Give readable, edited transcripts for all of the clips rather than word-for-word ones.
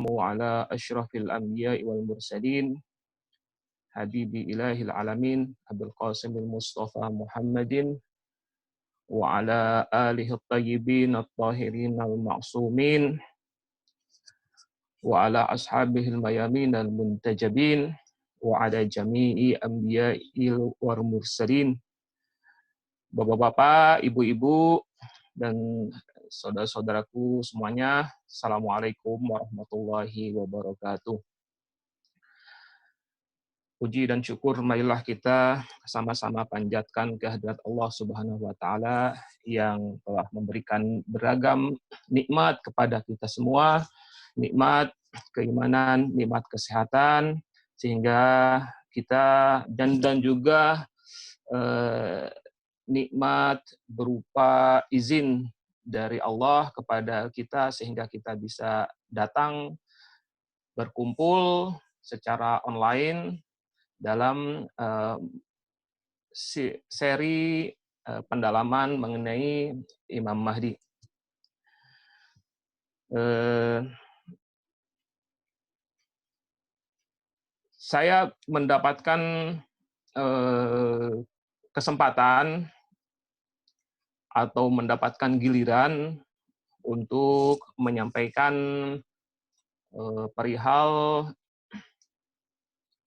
على أشرف الأنبياء والمرسلين حبيب إله العالمين أبي القاسم المصطفى محمد وعلى آله الطيبين الطاهرين المعصومين وعلى أصحابه الميامين المنتجبين وعلى جميع أنبياء والمرسلين. Bapak-bapak, ibu-ibu, dan saudara-saudaraku semuanya, Assalamualaikum warahmatullahi wabarakatuh. Puji dan syukur marilah kita sama-sama panjatkan kehadirat Allah Subhanahu wa taala yang telah memberikan beragam nikmat kepada kita semua, nikmat keimanan, nikmat kesehatan, sehingga kita dan juga nikmat berupa izin dari Allah kepada kita sehingga kita bisa datang berkumpul secara online dalam seri pendalaman mengenai Imam Mahdi. Saya mendapatkan kesempatan atau mendapatkan giliran untuk menyampaikan perihal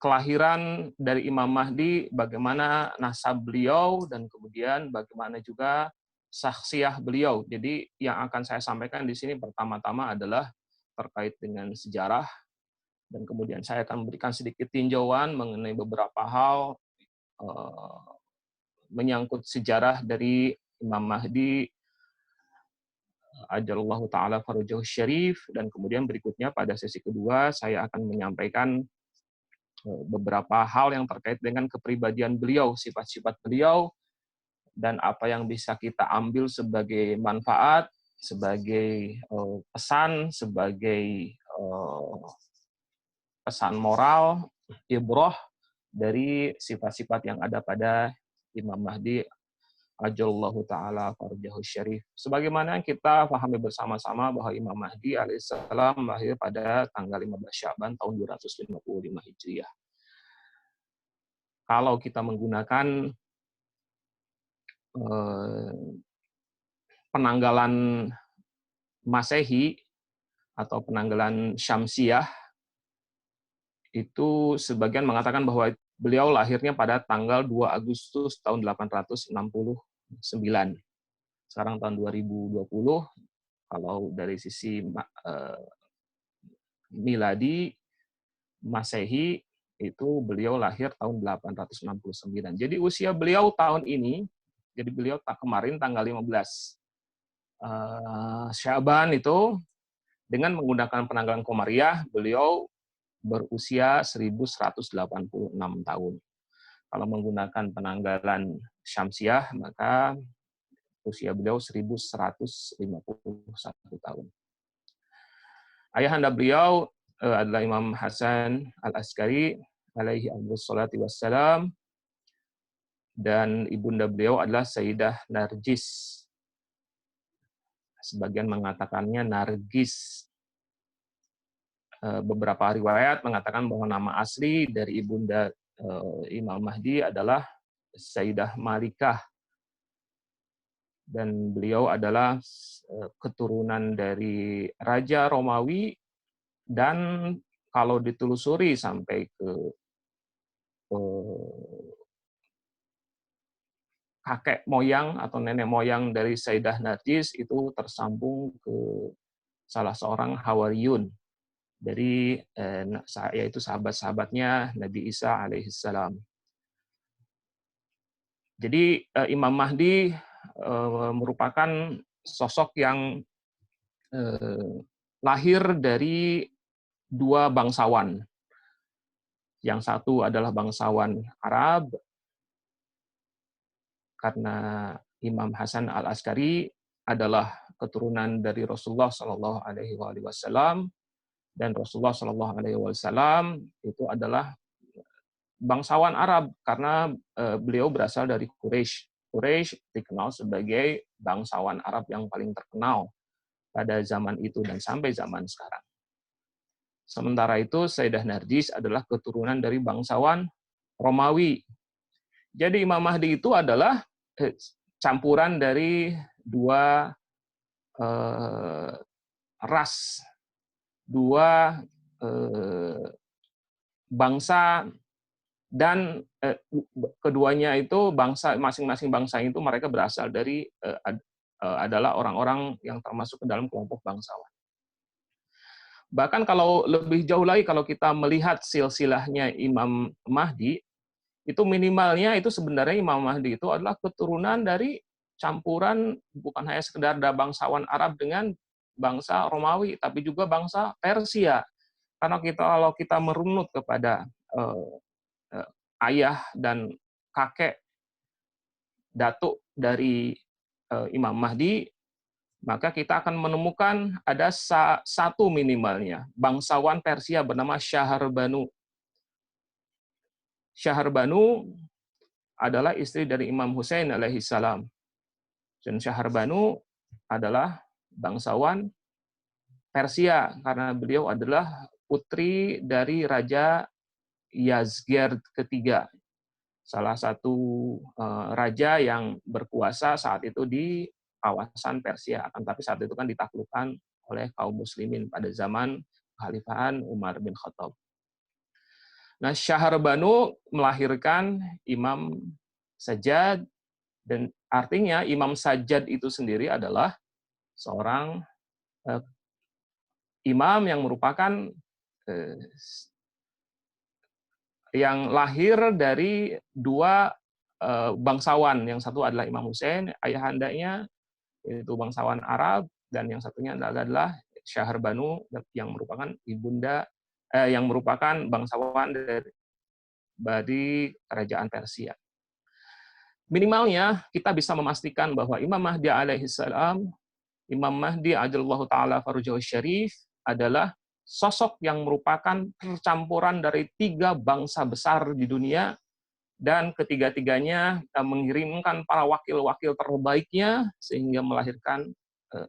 kelahiran dari Imam Mahdi, bagaimana nasab beliau, dan kemudian bagaimana juga syakhsiah beliau. Jadi yang akan saya sampaikan di sini pertama-tama adalah terkait dengan sejarah, dan kemudian saya akan memberikan sedikit tinjauan mengenai beberapa hal menyangkut sejarah dari Imam Mahdi ajallahu ta'ala farajahu syarif, dan kemudian berikutnya pada sesi kedua saya akan menyampaikan beberapa hal yang terkait dengan kepribadian beliau, sifat-sifat beliau, dan apa yang bisa kita ambil sebagai manfaat, sebagai pesan, sebagai pesan moral, ibrah dari sifat-sifat yang ada pada Imam Mahdi ajallahu ta'ala farajahu syarif. Sebagaimana kita pahami bersama-sama bahwa Imam Mahdi alaihissalam lahir pada tanggal 15 Sya'ban tahun 255 Hijriah. Kalau kita menggunakan penanggalan Masehi atau penanggalan Syamsiah, itu sebagian mengatakan bahwa beliau lahirnya pada tanggal 2 Agustus tahun 869. Sekarang tahun 2020, kalau dari sisi miladi Masehi itu beliau lahir tahun 869. Jadi usia beliau tahun ini, jadi beliau kemarin tanggal 15 Sya'ban itu dengan menggunakan penanggalan Komariah, beliau berusia 1186 tahun. Kalau menggunakan penanggalan Syamsiah, maka usia beliau 1151 tahun. Ayahanda beliau adalah Imam Hasan Al-Askari alaihi wassalatu wassalam, dan ibunda beliau adalah Sayyidah Narjis. Sebagian mengatakannya Nargis. Beberapa riwayat mengatakan bahwa nama asli dari ibunda Imam Mahdi adalah Sayyidah Malikah, dan beliau adalah keturunan dari Raja Romawi, dan kalau ditelusuri sampai ke kakek moyang atau nenek moyang dari Sayyidah Narjis itu tersambung ke salah seorang Hawariyun dari yaitu sahabat-sahabatnya Nabi Isa alaihissalam. Jadi Imam Mahdi merupakan sosok yang lahir dari dua bangsawan. Yang satu adalah bangsawan Arab, karena Imam Hasan Al-Askari adalah keturunan dari Rasulullah Shallallahu Alaihi Wasallam, dan Rasulullah Shallallahu Alaihi Wasallam itu adalah bangsawan Arab karena beliau berasal dari Quraisy. Quraisy dikenal sebagai bangsawan Arab yang paling terkenal pada zaman itu dan sampai zaman sekarang. Sementara itu Sayyidah Narjis adalah keturunan dari bangsawan Romawi. Jadi Imam Mahdi itu adalah campuran dari dua ras, dua bangsa, dan keduanya itu masing-masing bangsa itu mereka berasal dari adalah orang-orang yang termasuk ke dalam kelompok bangsawan. Bahkan kalau lebih jauh lagi, kalau kita melihat silsilahnya Imam Mahdi, itu minimalnya itu sebenarnya Imam Mahdi itu adalah keturunan dari campuran bukan hanya sekedar bangsawan Arab dengan bangsa Romawi, tapi juga bangsa Persia. Karena kalau kita merunut kepada ayah dan kakek datuk dari Imam Mahdi, maka kita akan menemukan ada satu minimalnya, bangsawan Persia bernama Syahrbanu. Syahrbanu adalah istri dari Imam Husain alaihi salam. Dan Syahrbanu adalah bangsawan Persia karena beliau adalah putri dari Raja Yazgerd ketiga, salah satu raja yang berkuasa saat itu di kawasan Persia, akan tapi saat itu kan ditaklukkan oleh kaum muslimin pada zaman kekhalifahan Umar bin Khattab. Nah, Syahrbanu melahirkan Imam Sajjad, dan artinya Imam Sajjad itu sendiri adalah seorang imam yang merupakan yang lahir dari dua bangsawan. Yang satu adalah Imam Husain, ayahandanya, yaitu bangsawan Arab, dan yang satunya adalah Syahrbanu yang merupakan yang merupakan bangsawan dari kerajaan Persia. Minimalnya kita bisa memastikan bahwa Imam Mahdi alaihissalam, Imam Mahdi ajallahu taala farujahu syarif, adalah sosok yang merupakan percampuran dari tiga bangsa besar di dunia, dan ketiga-tiganya mengirimkan para wakil-wakil terbaiknya sehingga melahirkan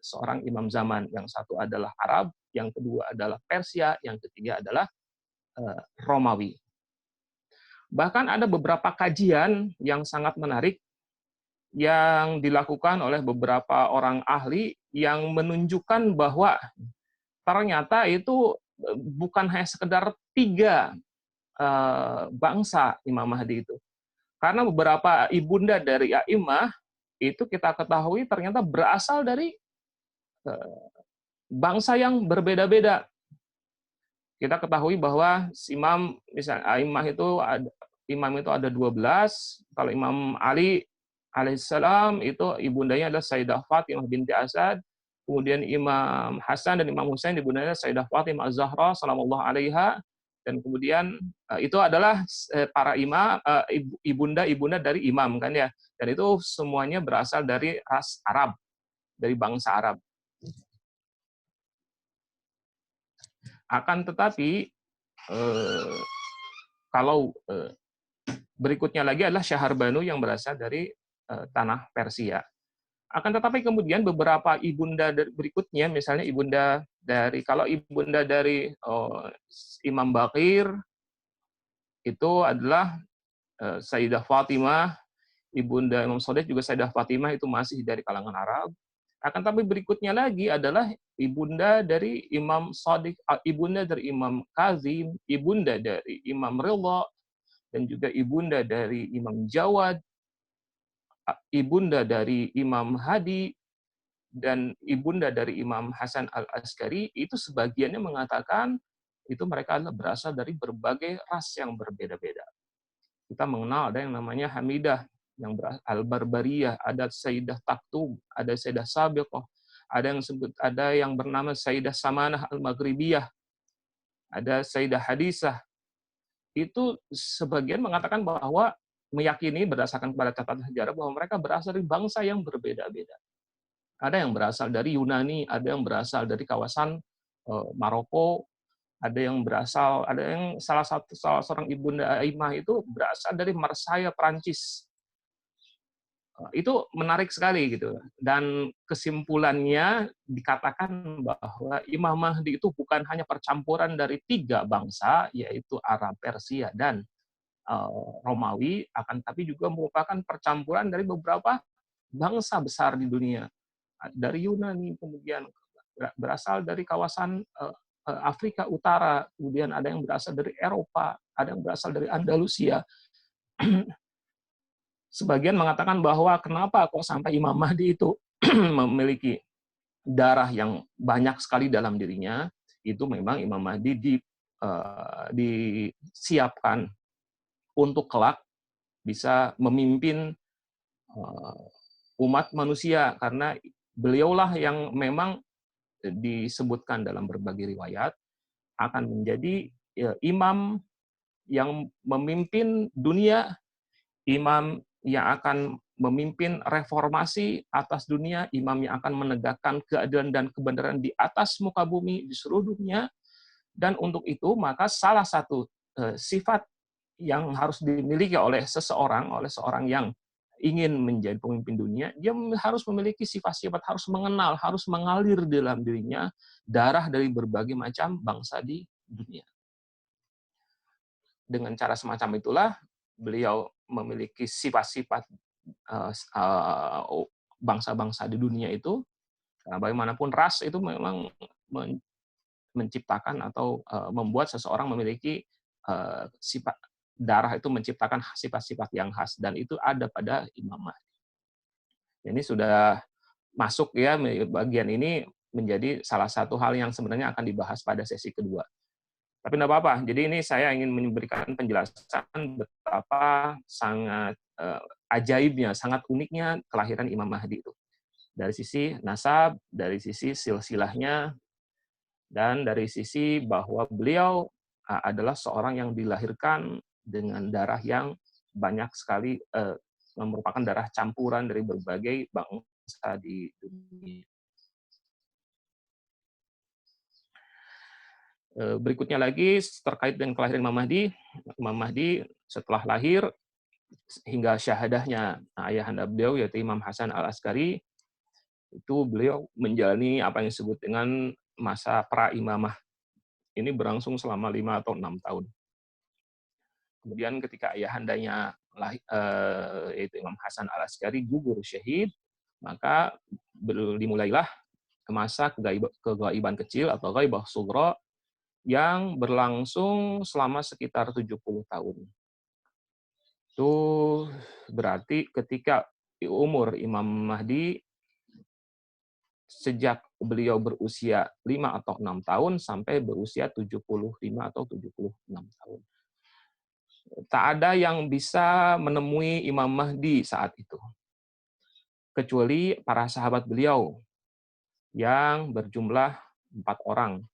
seorang imam zaman. Yang satu adalah Arab, yang kedua adalah Persia, yang ketiga adalah Romawi. Bahkan ada beberapa kajian yang sangat menarik yang dilakukan oleh beberapa orang ahli yang menunjukkan bahwa ternyata itu bukan hanya sekedar tiga bangsa Imam Mahdi itu. Karena beberapa ibunda dari A'immah itu kita ketahui ternyata berasal dari bangsa yang berbeda-beda. Kita ketahui bahwa imam, misalnya imam itu ada 12. Kalau Imam Ali alaihissalam itu ibundanya adalah Sayyidah Fatimah binti Asad. Kemudian Imam Hasan dan Imam Husain ibundanya Sayyidah Fatimah Az-Zahra sallallahu alaiha. Dan kemudian itu adalah para imam, ibunda dari imam kan ya. Dan itu semuanya berasal dari ras Arab, dari bangsa Arab. Akan tetapi kalau berikutnya lagi adalah Syahrbanu yang berasal dari tanah Persia. Akan tetapi kemudian beberapa ibunda berikutnya, misalnya kalau ibunda dari Imam Baqir itu adalah Sayyidah Fatimah, ibunda Imam Shadiq juga Sayyidah Fatimah, itu masih dari kalangan Arab. Akan tapi berikutnya lagi adalah ibunda dari Imam Shadiq, ibunda dari Imam Kazim, ibunda dari Imam Ridha, dan juga ibunda dari Imam Jawad, ibunda dari Imam Hadi, dan ibunda dari Imam Hasan al-Askari. Itu sebagiannya mengatakan itu mereka adalah berasal dari berbagai ras yang berbeda-beda. Kita mengenal ada yang namanya Hamidah, yang Al-Barbariyah, ada Sayyidah Taktub, ada Sayyidah Sabiqah, ada yang bernama Sayyidah Samanah Al-Maghribiyah, ada Sayyidah Hadisah. Itu sebagian mengatakan bahwa meyakini berdasarkan pada catatan sejarah bahwa mereka berasal dari bangsa yang berbeda-beda. Ada yang berasal dari Yunani, ada yang berasal dari kawasan Maroko, ada yang salah seorang ibunda Aimah itu berasal dari Marseille, Prancis. Itu menarik sekali gitu. Dan kesimpulannya dikatakan bahwa Imam Mahdi itu bukan hanya percampuran dari 3 bangsa, yaitu Arab, Persia, dan Romawi, akan tapi juga merupakan percampuran dari beberapa bangsa besar di dunia. Dari Yunani, kemudian berasal dari kawasan Afrika Utara, kemudian ada yang berasal dari Eropa, ada yang berasal dari Andalusia. Sebagian mengatakan bahwa kenapa kok sampai Imam Mahdi itu memiliki darah yang banyak sekali dalam dirinya, itu memang Imam Mahdi disiapkan untuk kelak bisa memimpin umat manusia, karena beliaulah yang memang disebutkan dalam berbagai riwayat akan menjadi imam yang memimpin dunia, imam yang akan memimpin reformasi atas dunia, imam yang akan menegakkan keadilan dan kebenaran di atas muka bumi di seluruh dunia. Dan untuk itu maka salah satu sifat yang harus dimiliki oleh seorang yang ingin menjadi pemimpin dunia, dia harus memiliki sifat-sifat, harus mengenal, harus mengalir dalam dirinya darah dari berbagai macam bangsa di dunia. Dengan cara semacam itulah beliau memiliki sifat-sifat bangsa-bangsa di dunia itu, karena bagaimanapun ras itu memang menciptakan atau membuat seseorang memiliki sifat darah itu menciptakan sifat-sifat yang khas, dan itu ada pada Imam Mahdi. Ini sudah masuk ya, bagian ini menjadi salah satu hal yang sebenarnya akan dibahas pada sesi kedua. Tapi tidak apa-apa. Jadi ini saya ingin memberikan penjelasan betapa sangat ajaibnya, sangat uniknya kelahiran Imam Mahdi itu. Dari sisi nasab, dari sisi silsilahnya, dan dari sisi bahwa beliau adalah seorang yang dilahirkan dengan darah yang banyak sekali, merupakan darah campuran dari berbagai bangsa di dunia. Berikutnya lagi terkait dengan kelahiran Imam Mahdi. Imam Mahdi setelah lahir hingga syahadahnya ayahanda beliau yaitu Imam Hasan Al-Askari, itu beliau menjalani apa yang disebut dengan masa pra-imamah. Ini berlangsung selama 5 atau 6 tahun. Kemudian ketika ayahandanya yaitu Imam Hasan Al-Askari gugur syahid, maka dimulailah masa kegaiban kecil atau ghaibah sughra yang berlangsung selama sekitar 70 tahun. Itu berarti ketika umur Imam Mahdi sejak beliau berusia 5 atau 6 tahun sampai berusia 75 atau 76 tahun. Tak ada yang bisa menemui Imam Mahdi saat itu, kecuali para sahabat beliau yang berjumlah 4 orang.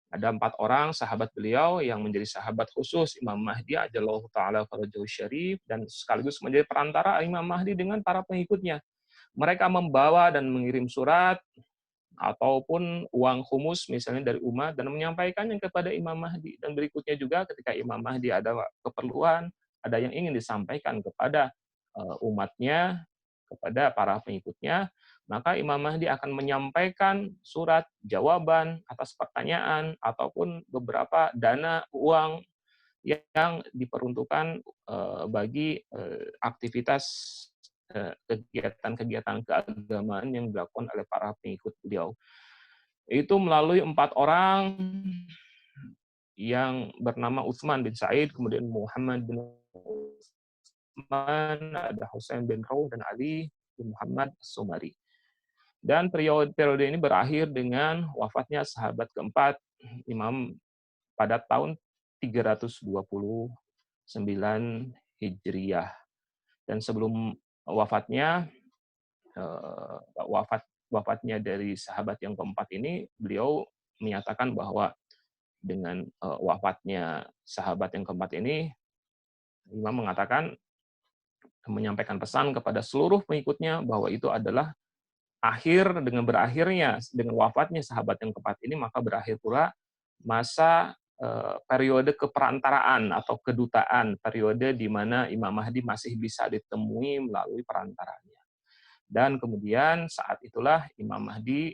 Ada 4 orang sahabat beliau yang menjadi sahabat khusus Imam Mahdi ajallahu ta'ala farajahu syarif, dan sekaligus menjadi perantara Imam Mahdi dengan para pengikutnya. Mereka membawa dan mengirim surat ataupun uang khumus misalnya dari umat dan menyampaikannya kepada Imam Mahdi. Dan berikutnya juga ketika Imam Mahdi ada keperluan, ada yang ingin disampaikan kepada umatnya, kepada para pengikutnya, maka Imam Mahdi akan menyampaikan surat jawaban atas pertanyaan ataupun beberapa dana uang yang diperuntukkan bagi aktivitas kegiatan-kegiatan keagamaan yang dilakukan oleh para pengikut beliau. Itu melalui 4 orang yang bernama Utsman bin Sa'id, kemudian Muhammad bin Utsman, ada Husain bin Rawh, dan Ali bin Muhammad As-Sumari. Dan periode ini berakhir dengan wafatnya sahabat keempat Imam pada tahun 329 Hijriah. Dan sebelum wafatnya dari sahabat yang keempat ini, beliau menyatakan bahwa dengan wafatnya sahabat yang keempat ini, Imam menyampaikan pesan kepada seluruh pengikutnya bahwa itu adalah dengan wafatnya sahabat yang keempat ini, maka berakhir pula masa periode keperantaraan atau kedutaan, periode di mana Imam Mahdi masih bisa ditemui melalui perantaranya. Dan kemudian saat itulah Imam Mahdi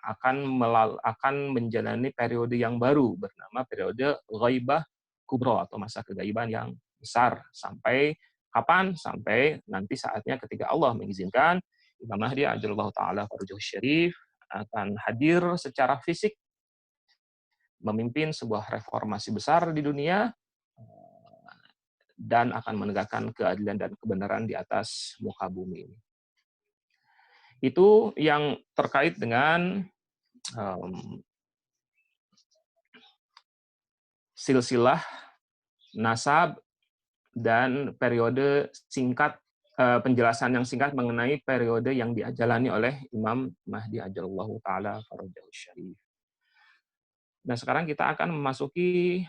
akan menjalani periode yang baru bernama periode ghaibah kubra atau masa kegaiban yang besar. Sampai kapan? Sampai nanti saatnya ketika Allah mengizinkan Imam Mahdi ajallahu taala farajahu syarif akan hadir secara fisik memimpin sebuah reformasi besar di dunia dan akan menegakkan keadilan dan kebenaran di atas muka bumi ini. Itu yang terkait dengan silsilah, nasab, dan periode singkat, penjelasan yang singkat mengenai periode yang dijalani oleh Imam Mahdi ajallahu taala farajahu syarif. Nah, sekarang kita akan memasuki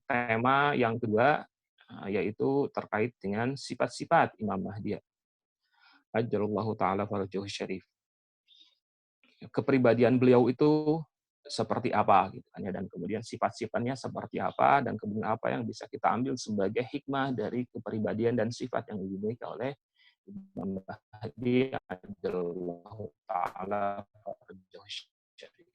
tema yang kedua, yaitu terkait dengan sifat-sifat Imam Mahdi ajallahu taala farajahu syarif. Kepribadian beliau itu seperti apa gitu kan ya, dan kemudian sifat-sifatnya seperti apa, dan kemudian apa yang bisa kita ambil sebagai hikmah dari kepribadian dan sifat yang dimiliki oleh Imam Mahdi ajallahu taala farajahu syarif.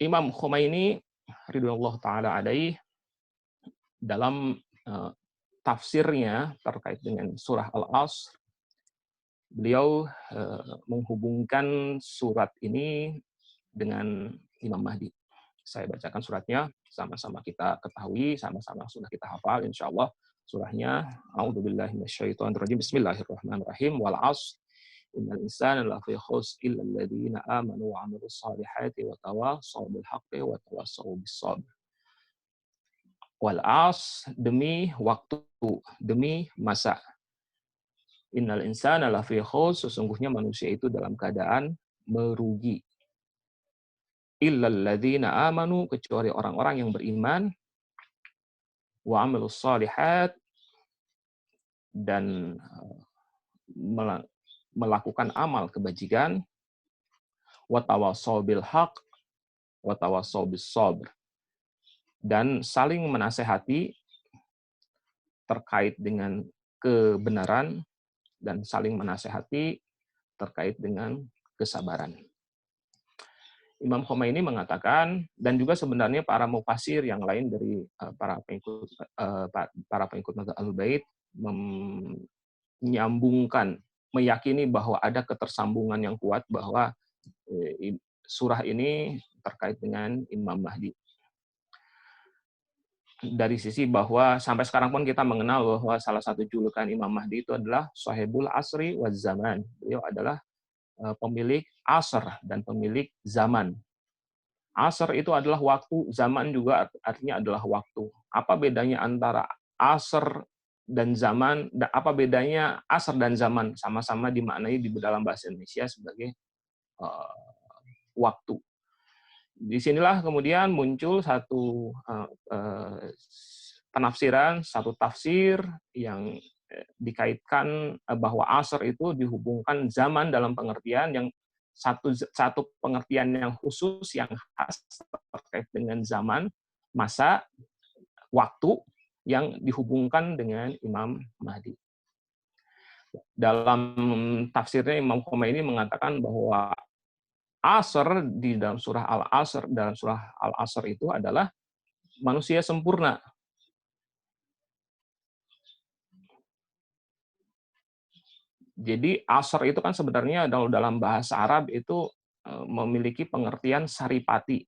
Imam Khomeini ridwanullah taala alaih dalam tafsirnya terkait dengan surah Al-Asr, beliau menghubungkan surat ini dengan Imam Mahdi. Saya bacakan suratnya, sama-sama kita ketahui, sama-sama sudah kita hafal insyaallah. Surahnya A'udzubillahi minasyaitonirrajim. Bismillahirrahmanirrahim. Wal 'ashr innal insana lafi khusr illa alladziina aamanu wa 'amilus shalihati wa tawassaw bil haqqi wa tawassaw bis sabr. Wal 'ashr, demi waktu, demi masa. Innal insana lafi khusr, sesungguhnya manusia itu dalam keadaan merugi. Illal ladzina amanu, kecuali orang-orang yang beriman, wa 'amilus shalihat, dan melakukan amal kebajikan, wa tawassaw bil haqq wa tawassaw bis sabr, dan saling menasehati terkait dengan kebenaran dan saling menasehati terkait dengan kesabaran. Imam Khomeini mengatakan, dan juga sebenarnya para mufasir yang lain dari para pengikut mazhab Ahlul Bait menyambungkan, meyakini bahwa ada ketersambungan yang kuat bahwa surah ini terkait dengan Imam Mahdi. Dari sisi bahwa sampai sekarang pun kita mengenal bahwa salah satu julukan Imam Mahdi itu adalah Sahibul Asri waz Zaman. Beliau adalah pemilik asr dan pemilik zaman. Asr itu adalah waktu, zaman juga artinya adalah waktu. Apa bedanya antara asr dan zaman? Apa bedanya asr dan zaman? Sama-sama dimaknai di dalam bahasa Indonesia sebagai waktu. Disinilah kemudian muncul satu penafsiran, satu tafsir yang dikaitkan bahwa asr itu dihubungkan zaman dalam pengertian yang satu pengertian yang khusus yang khas terkait dengan zaman, masa, waktu yang dihubungkan dengan Imam Mahdi. Dalam tafsirnya Imam Khomeini mengatakan bahwa Asr di dalam surah Al-Asr itu adalah manusia sempurna. Jadi asr itu kan sebenarnya dalam bahasa Arab itu memiliki pengertian saripati.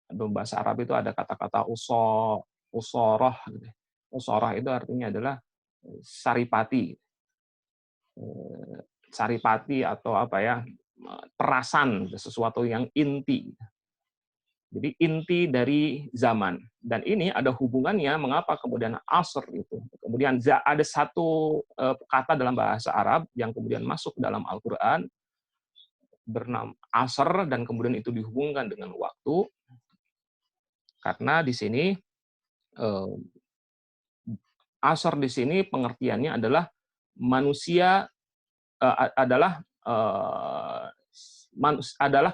Dalam bahasa Arab itu ada kata-kata usoroh. Usoroh itu artinya adalah saripati. Saripati atau apa ya, perasan, sesuatu yang inti. Jadi inti dari zaman. Dan ini ada hubungannya mengapa kemudian asr itu. Kemudian ada satu kata dalam bahasa Arab yang kemudian masuk dalam Al-Quran bernama asr dan kemudian itu dihubungkan dengan waktu. Karena di sini asr di sini pengertiannya adalah manusia adalah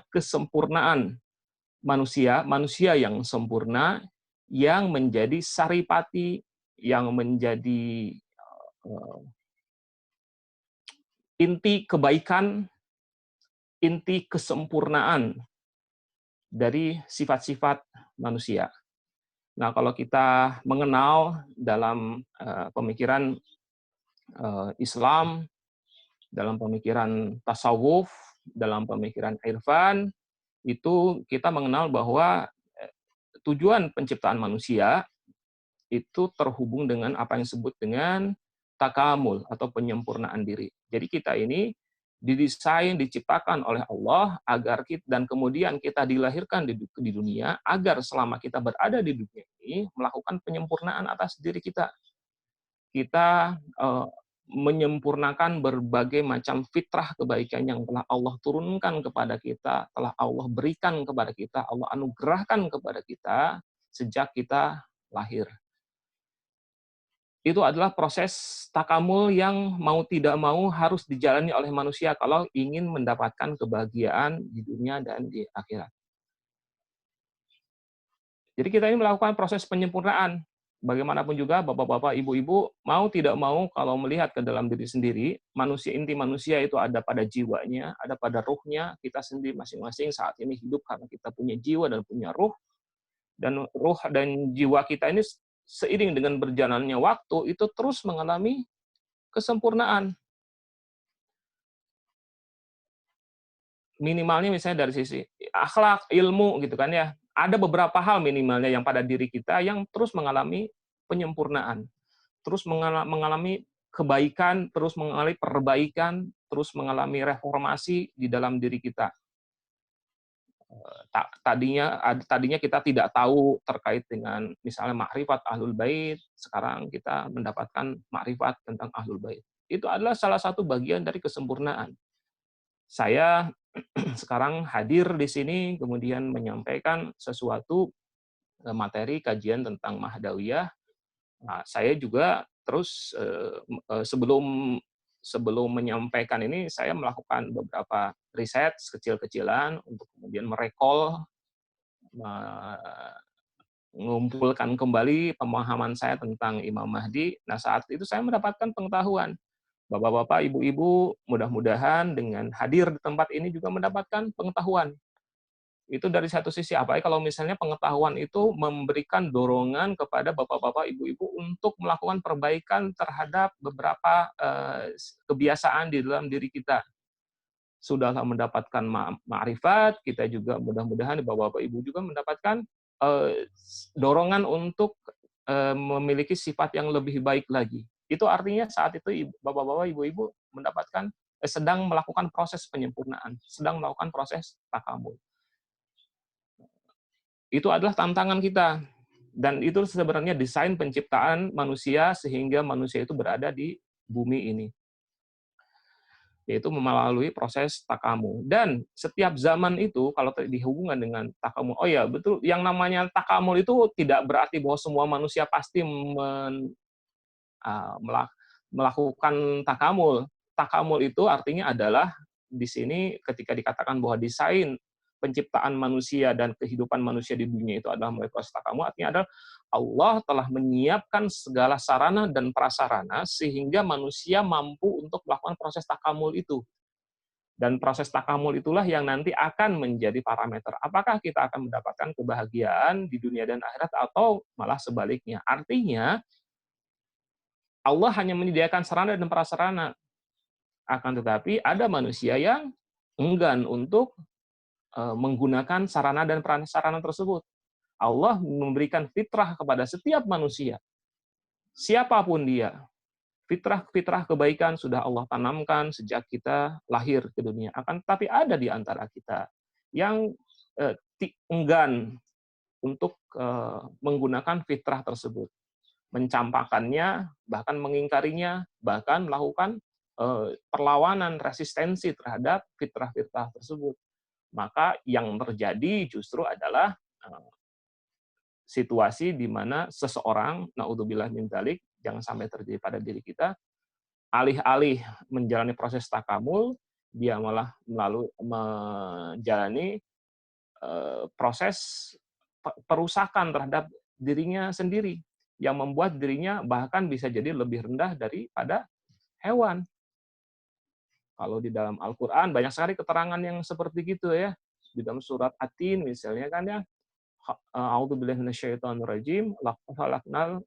kesempurnaan manusia yang sempurna, yang menjadi saripati, yang menjadi inti kebaikan, inti kesempurnaan dari sifat-sifat manusia. Nah, kalau kita mengenal dalam pemikiran Islam, dalam pemikiran tasawuf, dalam pemikiran irfan, itu kita mengenal bahwa tujuan penciptaan manusia itu terhubung dengan apa yang disebut dengan takamul atau penyempurnaan diri. Jadi kita ini didesain, diciptakan oleh Allah agar kita, dan kemudian kita dilahirkan di dunia agar selama kita berada di dunia ini melakukan penyempurnaan atas diri kita. Kita menyempurnakan berbagai macam fitrah kebaikan yang telah Allah turunkan kepada kita, telah Allah berikan kepada kita, Allah anugerahkan kepada kita sejak kita lahir. Itu adalah proses takamul yang mau tidak mau harus dijalani oleh manusia kalau ingin mendapatkan kebahagiaan di dunia dan di akhirat. Jadi kita ini melakukan proses penyempurnaan. Bagaimanapun juga bapak-bapak, ibu-ibu, mau tidak mau kalau melihat ke dalam diri sendiri, manusia, inti manusia itu ada pada jiwanya, ada pada ruhnya. Kita sendiri masing-masing saat ini hidup karena kita punya jiwa dan punya ruh. Dan ruh dan jiwa kita ini seiring dengan berjalannya waktu itu terus mengalami kesempurnaan. Minimalnya misalnya dari sisi akhlak, ilmu gitu kan ya. Ada beberapa hal minimalnya yang pada diri kita yang terus mengalami penyempurnaan. Terus mengalami kebaikan, terus mengalami perbaikan, terus mengalami reformasi di dalam diri kita. Tadinya kita tidak tahu terkait dengan misalnya makrifat ahlul bait, sekarang kita mendapatkan makrifat tentang ahlul bait. Itu adalah salah satu bagian dari kesempurnaan. Saya sekarang hadir di sini kemudian menyampaikan sesuatu materi kajian tentang Mahdawiyah. Nah, saya juga terus sebelum menyampaikan ini saya melakukan beberapa riset kecil-kecilan untuk kemudian merekol, mengumpulkan kembali pemahaman saya tentang Imam Mahdi. Nah, saat itu saya mendapatkan pengetahuan. Bapak-bapak, ibu-ibu, mudah-mudahan dengan hadir di tempat ini juga mendapatkan pengetahuan. Itu dari satu sisi, apalagi kalau misalnya pengetahuan itu memberikan dorongan kepada bapak-bapak, ibu-ibu untuk melakukan perbaikan terhadap beberapa kebiasaan di dalam diri kita. Sudahlah mendapatkan ma'rifat, kita juga mudah-mudahan bapak-bapak, ibu juga mendapatkan dorongan untuk memiliki sifat yang lebih baik lagi. Itu artinya saat itu bapak-bapak, ibu-ibu mendapatkan sedang melakukan proses penyempurnaan, sedang melakukan proses takamul. Itu adalah tantangan kita. Dan itu sebenarnya desain penciptaan manusia sehingga manusia itu berada di bumi ini. Yaitu melalui proses takamul. Dan setiap zaman itu, kalau dihubungkan dengan takamul, oh ya betul, yang namanya takamul itu tidak berarti bahwa semua manusia pasti melakukan takamul. Takamul itu artinya adalah di sini ketika dikatakan bahwa desain penciptaan manusia dan kehidupan manusia di dunia itu adalah melalui proses takamul, artinya adalah Allah telah menyiapkan segala sarana dan prasarana sehingga manusia mampu untuk melakukan proses takamul itu. Dan proses takamul itulah yang nanti akan menjadi parameter. Apakah kita akan mendapatkan kebahagiaan di dunia dan akhirat atau malah sebaliknya. Artinya, Allah hanya menyediakan sarana dan prasarana. Akan tetapi ada manusia yang enggan untuk menggunakan sarana dan prasarana tersebut. Allah memberikan fitrah kepada setiap manusia. Siapapun dia. Fitrah kebaikan sudah Allah tanamkan sejak kita lahir ke dunia. Akan tetapi ada di antara kita yang enggan untuk menggunakan fitrah tersebut. Mencampakkannya, bahkan mengingkarinya, bahkan melakukan perlawanan, resistensi terhadap fitrah-fitrah tersebut. Maka yang terjadi justru adalah situasi di mana seseorang, naudzubillah min dzalik, jangan sampai terjadi pada diri kita, alih-alih menjalani proses takamul, dia malah menjalani proses perusakan terhadap dirinya sendiri, yang membuat dirinya bahkan bisa jadi lebih rendah daripada hewan. Kalau di dalam Al-Quran banyak sekali keterangan yang seperti gitu ya. Di dalam surat At-Tin misalnya kan ya, a'udzubillahi minasyaitonirrajim, laqad khalaqnal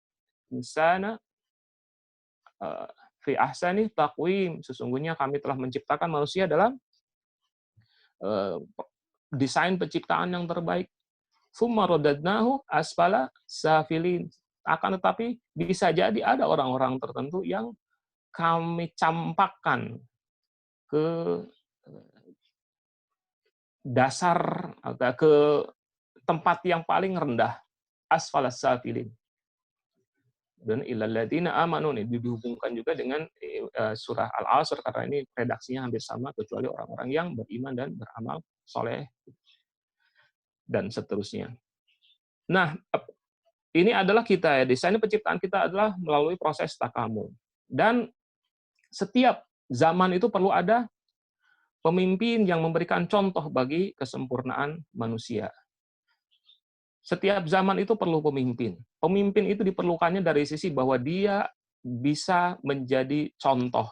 insana fi ahsani taqwim. Sesungguhnya kami telah menciptakan manusia dalam eh, desain penciptaan yang terbaik. Tsumma radadnahu asfala safilin. Akan tetapi bisa jadi ada orang-orang tertentu yang kami campakkan ke dasar atau ke tempat yang paling rendah, asfalas safilin. Dan illal ladzina amanu nih dihubungkan juga dengan surah Al-Asr karena ini redaksinya hampir sama kecuali orang-orang yang beriman dan beramal soleh dan seterusnya. Nah, ini adalah kita ya, desain penciptaan kita adalah melalui proses takamul. Dan setiap zaman itu perlu ada pemimpin yang memberikan contoh bagi kesempurnaan manusia. Setiap zaman itu perlu pemimpin. Pemimpin itu diperlukannya dari sisi bahwa dia bisa menjadi contoh,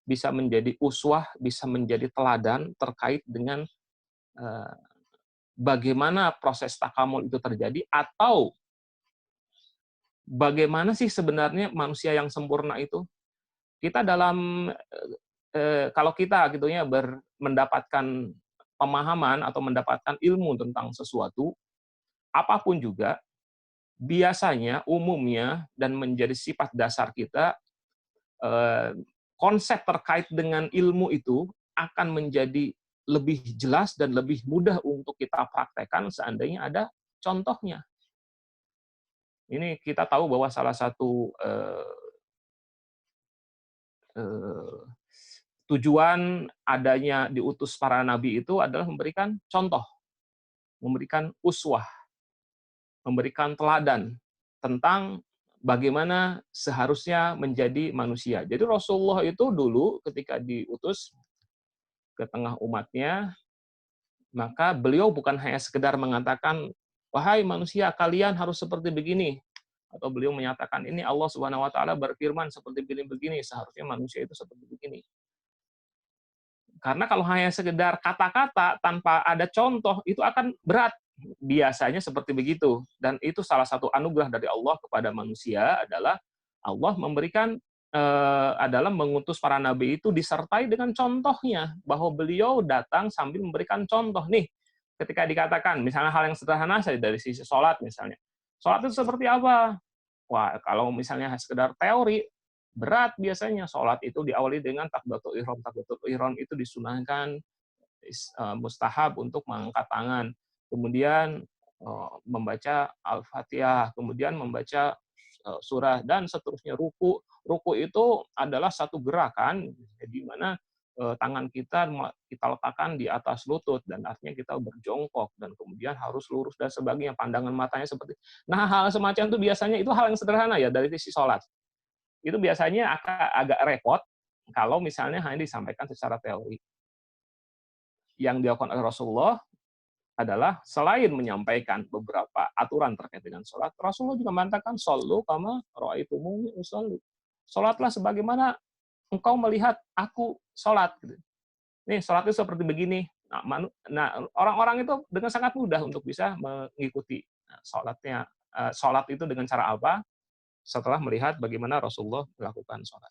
bisa menjadi uswah, bisa menjadi teladan terkait dengan bagaimana proses takamul itu terjadi, atau bagaimana sih sebenarnya manusia yang sempurna itu. Kita dalam kalau kita gitu ya mendapatkan pemahaman atau mendapatkan ilmu tentang sesuatu, apapun juga, biasanya, umumnya, dan menjadi sifat dasar kita, konsep terkait dengan ilmu itu akan menjadi lebih jelas dan lebih mudah untuk kita praktekkan seandainya ada contohnya. Ini kita tahu bahwa salah satu tujuan adanya diutus para nabi itu adalah memberikan contoh, memberikan uswah, memberikan teladan tentang bagaimana seharusnya menjadi manusia. Jadi Rasulullah itu dulu ketika diutus ke tengah umatnya, maka beliau bukan hanya sekedar mengatakan, wahai manusia, kalian harus seperti begini. Atau beliau menyatakan, ini Allah Subhanahu wa Ta'ala berfirman seperti begini, seharusnya manusia itu seperti begini. Karena kalau hanya sekedar kata-kata tanpa ada contoh, itu akan berat. Biasanya seperti begitu. Dan itu salah satu anugerah dari Allah kepada manusia adalah Allah memberikan adalah mengutus para nabi itu disertai dengan contohnya, bahwa beliau datang sambil memberikan contoh. Nih, ketika dikatakan, misalnya hal yang sederhana saja dari sisi sholat misalnya. Sholat itu seperti apa? Wah, kalau misalnya sekedar teori, berat biasanya. Sholat itu diawali dengan takbiratul ihram. Takbiratul ihram itu disunahkan, mustahab untuk mengangkat tangan. Kemudian membaca Al-Fatihah, kemudian membaca surah, dan seterusnya. Ruku itu adalah satu gerakan di mana tangan kita letakkan di atas lutut, dan artinya kita berjongkok, dan kemudian harus lurus dan sebagainya, pandangan matanya seperti. Nah, hal semacam itu biasanya itu hal yang sederhana ya dari sisi sholat. Itu biasanya agak repot kalau misalnya hanya disampaikan secara teori. Yang dilakukan oleh Rasulullah adalah selain menyampaikan beberapa aturan terkait dengan sholat, Rasulullah juga mengatakan, "Shollu kama ra'aitumuni usolli." Sholatlah sebagaimana engkau melihat aku sholat. Nih, sholat itu seperti begini. Nah, orang-orang itu dengan sangat mudah untuk bisa mengikuti sholatnya. Sholat itu dengan cara apa? Setelah melihat bagaimana Rasulullah melakukan sholat.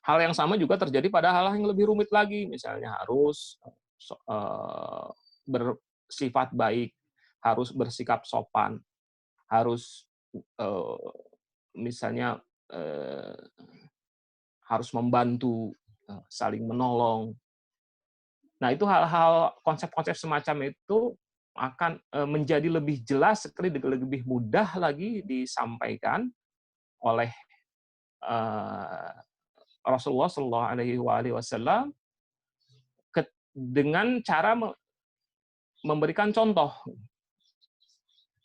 Hal yang sama juga terjadi pada hal yang lebih rumit lagi, misalnya harus bersifat baik, harus bersikap sopan, harus misalnya harus membantu, saling menolong. Nah, itu hal-hal, konsep-konsep semacam itu akan menjadi lebih jelas sekali, lebih mudah lagi disampaikan oleh Rasulullah Shallallahu Alaihi Wasallam dengan cara memberikan contoh.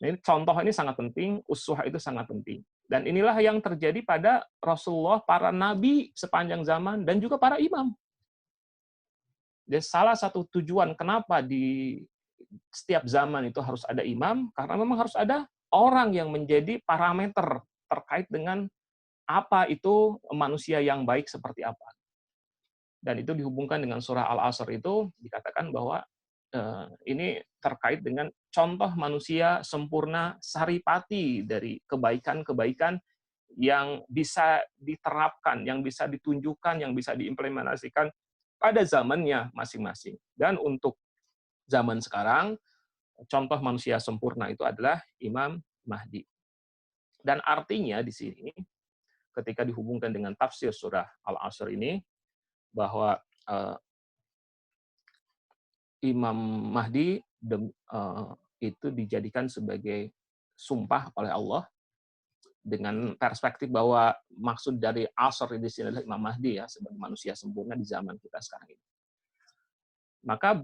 Ini contoh ini sangat penting, uswah itu sangat penting. Dan inilah yang terjadi pada Rasulullah, para nabi sepanjang zaman, dan juga para imam. Dan salah satu tujuan kenapa di setiap zaman itu harus ada imam, karena memang harus ada orang yang menjadi parameter terkait dengan apa itu manusia yang baik seperti apa. Dan itu dihubungkan dengan surah Al-Asr, itu dikatakan bahwa ini terkait dengan contoh manusia sempurna, saripati dari kebaikan-kebaikan yang bisa diterapkan, yang bisa ditunjukkan, yang bisa diimplementasikan pada zamannya masing-masing. Dan untuk zaman sekarang, contoh manusia sempurna itu adalah Imam Mahdi. Dan artinya di sini, ketika dihubungkan dengan tafsir surah Al-Asr ini, bahwa Imam Mahdi itu dijadikan sebagai sumpah oleh Allah, dengan perspektif bahwa maksud dari Asr di sini adalah Imam Mahdi ya, sebagai manusia sempurna di zaman kita sekarang ini. Maka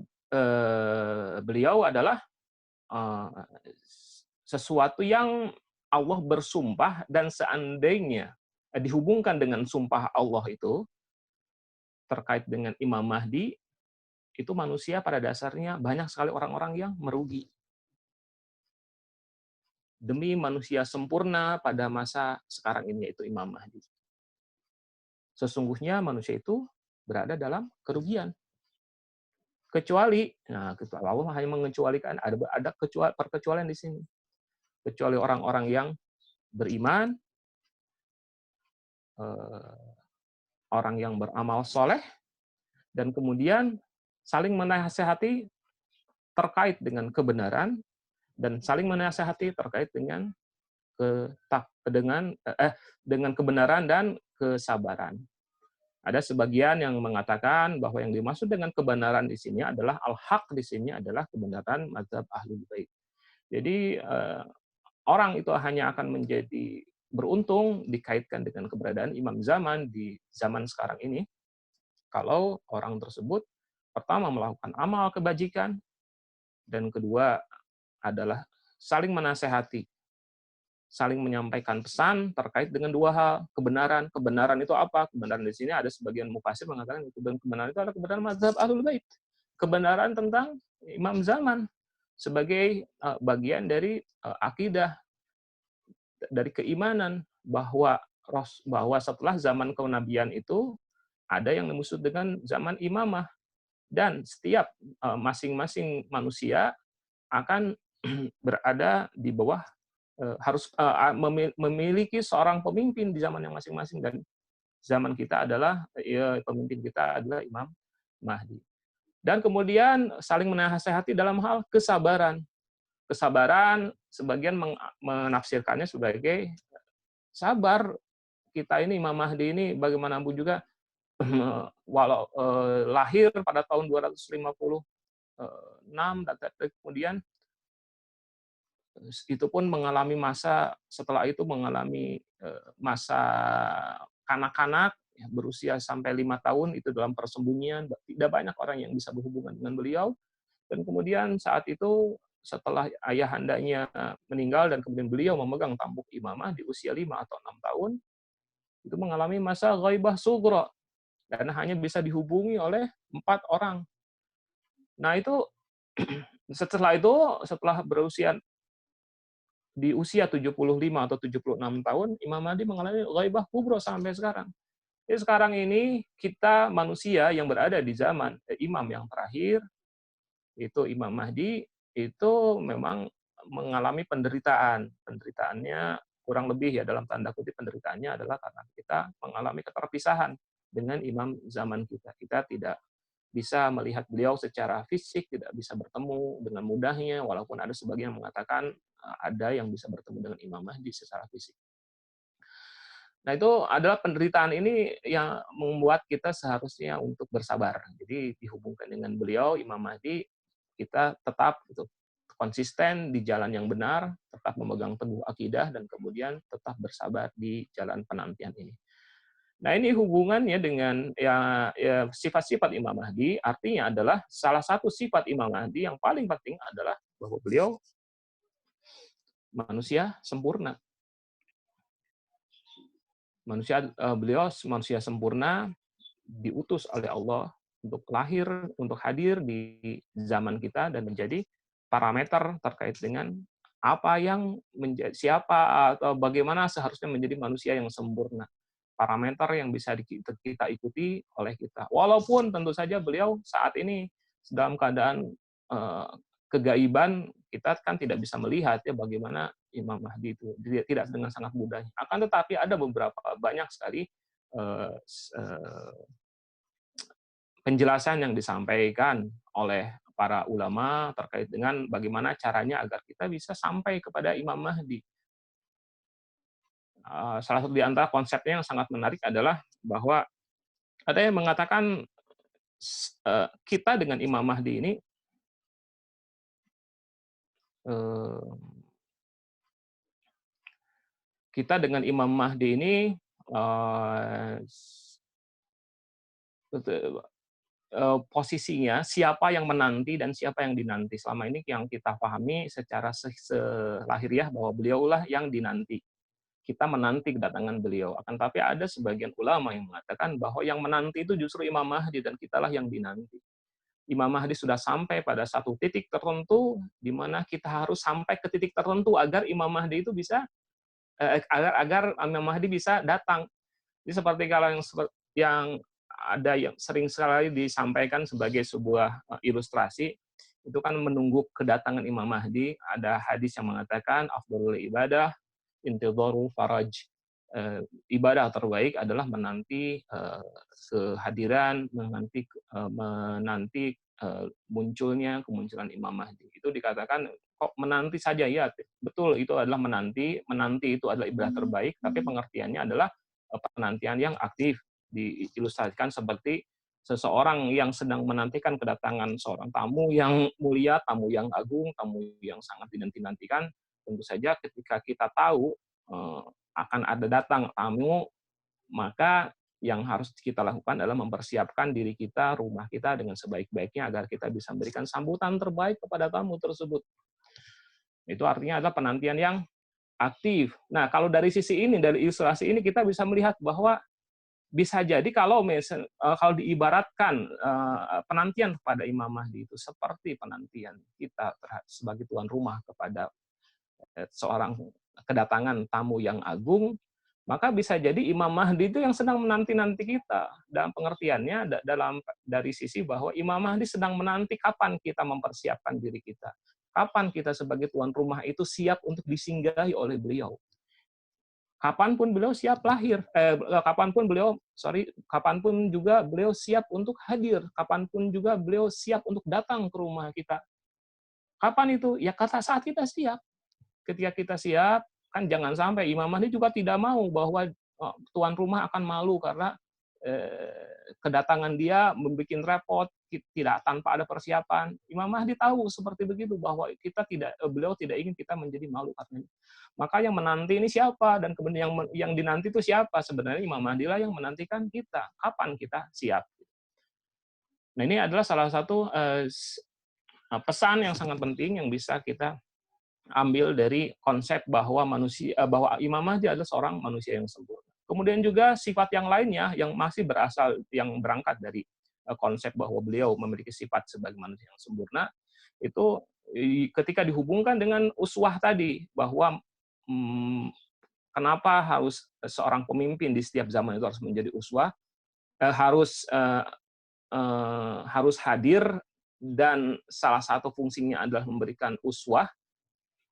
beliau adalah sesuatu yang Allah bersumpah, dan seandainya dihubungkan dengan sumpah Allah itu terkait dengan Imam Mahdi, itu manusia pada dasarnya banyak sekali orang-orang yang merugi. Demi manusia sempurna pada masa sekarang ini, yaitu Imam Mahdi. Sesungguhnya manusia itu berada dalam kerugian. Kecuali, nah, Allah hanya mengecualikan, ada perkecualian di sini. Kecuali orang-orang yang beriman, orang yang beramal soleh, dan kemudian saling menasehati terkait dengan kebenaran, dan saling menasehati terkait dengan dengan kebenaran dan kesabaran. Ada sebagian yang mengatakan bahwa yang dimaksud dengan kebenaran di sini adalah al-haq, di sini adalah kebenaran mazhab Ahlul Bait. Jadi orang itu hanya akan menjadi beruntung dikaitkan dengan keberadaan imam zaman di zaman sekarang ini kalau orang tersebut pertama melakukan amal kebajikan, dan kedua adalah saling menasehati, saling menyampaikan pesan terkait dengan dua hal, kebenaran. Kebenaran itu apa? Kebenaran di sini ada sebagian mufasir mengatakan kebenaran itu adalah kebenaran mazhab Ahlul Bait. Kebenaran tentang imam zaman sebagai bagian dari akidah, dari keimanan, bahwa setelah zaman kenabian itu ada yang dimaksud dengan zaman imamah, dan setiap masing-masing manusia akan berada di bawah, harus memiliki seorang pemimpin di zaman yang masing-masing, dan zaman kita adalah pemimpin kita adalah Imam Mahdi. Dan kemudian saling menasehati dalam hal kesabaran. Kesabaran sebagian menafsirkannya sebagai sabar kita ini, Imam Mahdi ini bagaimanapun juga walau lahir pada tahun 256, dan kemudian itu pun mengalami masa, setelah itu mengalami masa kanak-kanak, berusia sampai 5 tahun itu dalam persembunyian, tidak banyak orang yang bisa berhubungan dengan beliau. Dan kemudian saat itu setelah ayahandanya meninggal dan kemudian beliau memegang tampuk imamah di usia 5 atau 6 tahun, itu mengalami masa ghaibah sughra, dan hanya bisa dihubungi oleh 4 orang. Nah itu setelah berusia di usia 75 atau 76 tahun, Imam Mahdi mengalami ghaibah kubra sampai sekarang. Jadi sekarang ini kita manusia yang berada di zaman imam yang terakhir, itu Imam Mahdi, itu memang mengalami penderitaan. Penderitaannya kurang lebih ya, dalam tanda kutip penderitaannya adalah karena kita mengalami keterpisahan dengan imam zaman kita. Kita tidak bisa melihat beliau secara fisik, tidak bisa bertemu dengan mudahnya, walaupun ada sebagian yang mengatakan ada yang bisa bertemu dengan Imam Mahdi secara fisik. Nah, itu adalah penderitaan ini yang membuat kita seharusnya untuk bersabar. Jadi dihubungkan dengan beliau, Imam Mahdi, kita tetap konsisten di jalan yang benar, tetap memegang teguh akidah, dan kemudian tetap bersabar di jalan penantian ini. Nah, ini hubungannya dengan sifat-sifat Imam Mahdi, artinya adalah salah satu sifat Imam Mahdi yang paling penting adalah bahwa beliau manusia sempurna. Beliau manusia sempurna, diutus oleh Allah untuk lahir, untuk hadir di zaman kita dan menjadi parameter terkait dengan apa yang siapa atau bagaimana seharusnya menjadi manusia yang sempurna. Parameter yang bisa kita ikuti oleh kita. Walaupun tentu saja beliau saat ini dalam keadaan kegaiban, kita kan tidak bisa melihat ya bagaimana Imam Mahdi itu tidak dengan sangat mudahnya. Akan tetapi ada beberapa banyak sekali eh, penjelasan yang disampaikan oleh para ulama terkait dengan bagaimana caranya agar kita bisa sampai kepada Imam Mahdi. Salah satu di antara konsepnya yang sangat menarik adalah bahwa ada yang mengatakan kita dengan Imam Mahdi ini eh, kita dengan Imam Mahdi ini eh, posisinya siapa yang menanti dan siapa yang dinanti. Selama ini yang kita pahami secara selahiriah bahwa beliaulah yang dinanti. Kita menanti kedatangan beliau. Akan tapi ada sebagian ulama yang mengatakan bahwa yang menanti itu justru Imam Mahdi dan kitalah yang dinanti. Imam Mahdi sudah sampai pada satu titik tertentu di mana kita harus sampai ke titik tertentu agar Imam Mahdi itu bisa agar Imam Mahdi bisa datang. Jadi seperti kalau yang ada yang sering sekali disampaikan sebagai sebuah ilustrasi, itu kan menunggu kedatangan Imam Mahdi. Ada hadis yang mengatakan afdhalul ibadah intidharul faraj. Ibadah terbaik adalah menanti kehadiran, menanti kemunculan Imam Mahdi. Itu dikatakan kok menanti saja ya, betul itu adalah menanti itu adalah ibadah terbaik, tapi pengertiannya adalah penantian yang aktif, diilustrasikan seperti seseorang yang sedang menantikan kedatangan seorang tamu yang mulia, tamu yang agung, tamu yang sangat dinanti-nantikan. Tentu saja ketika kita tahu akan ada datang tamu, maka yang harus kita lakukan adalah mempersiapkan diri kita, rumah kita dengan sebaik-baiknya agar kita bisa memberikan sambutan terbaik kepada tamu tersebut. Itu artinya adalah penantian yang aktif. Nah, kalau dari sisi ini, dari ilustrasi ini kita bisa melihat bahwa bisa jadi kalau kalau diibaratkan penantian kepada Imam Mahdi itu seperti penantian kita sebagai tuan rumah kepada seorang kedatangan tamu yang agung, maka bisa jadi Imam Mahdi itu yang sedang menanti-nanti kita. Dalam pengertiannya, dari sisi bahwa Imam Mahdi sedang menanti kapan kita mempersiapkan diri kita. Kapan kita sebagai tuan rumah itu siap untuk disinggahi oleh beliau. Kapanpun beliau siap lahir, kapanpun juga beliau siap untuk hadir, kapanpun juga beliau siap untuk datang ke rumah kita. Kapan itu? Ya kata saat kita siap. Ketika kita siap, kan jangan sampai Imam Mahdi juga tidak mau bahwa tuan rumah akan malu karena kedatangan dia membuat repot, tidak tanpa ada persiapan. Imam Mahdi tahu seperti begitu bahwa beliau tidak ingin kita menjadi malu katanya. Maka yang menanti ini siapa dan kemudian yang dinanti itu siapa? Sebenarnya Imam Mahdi lah yang menantikan kita. Kapan kita siap? Nah, ini adalah salah satu pesan yang sangat penting yang bisa kita ambil dari konsep bahwa Imam Mahdi adalah seorang manusia yang sempurna. Kemudian juga sifat yang lainnya yang masih yang berangkat dari konsep bahwa beliau memiliki sifat sebagai manusia yang sempurna, itu ketika dihubungkan dengan uswah tadi, bahwa kenapa harus seorang pemimpin di setiap zaman itu harus menjadi uswah, harus hadir, dan salah satu fungsinya adalah memberikan uswah,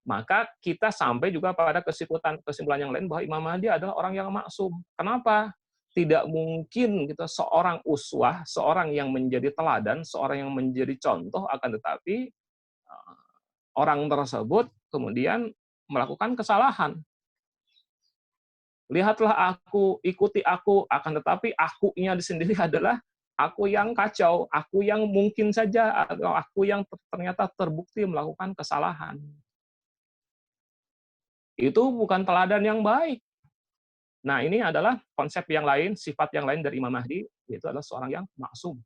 maka kita sampai juga pada kesimpulan yang lain bahwa Imam Mahdi adalah orang yang maksum. Kenapa? Tidak mungkin kita seorang uswah, seorang yang menjadi teladan, seorang yang menjadi contoh, akan tetapi orang tersebut kemudian melakukan kesalahan. Lihatlah aku, ikuti aku, akan tetapi akunya sendiri adalah aku yang kacau, aku yang mungkin saja, atau aku yang ternyata terbukti melakukan kesalahan. Itu bukan teladan yang baik. Nah, ini adalah konsep yang lain, sifat yang lain dari Imam Mahdi, yaitu adalah seorang yang maksum.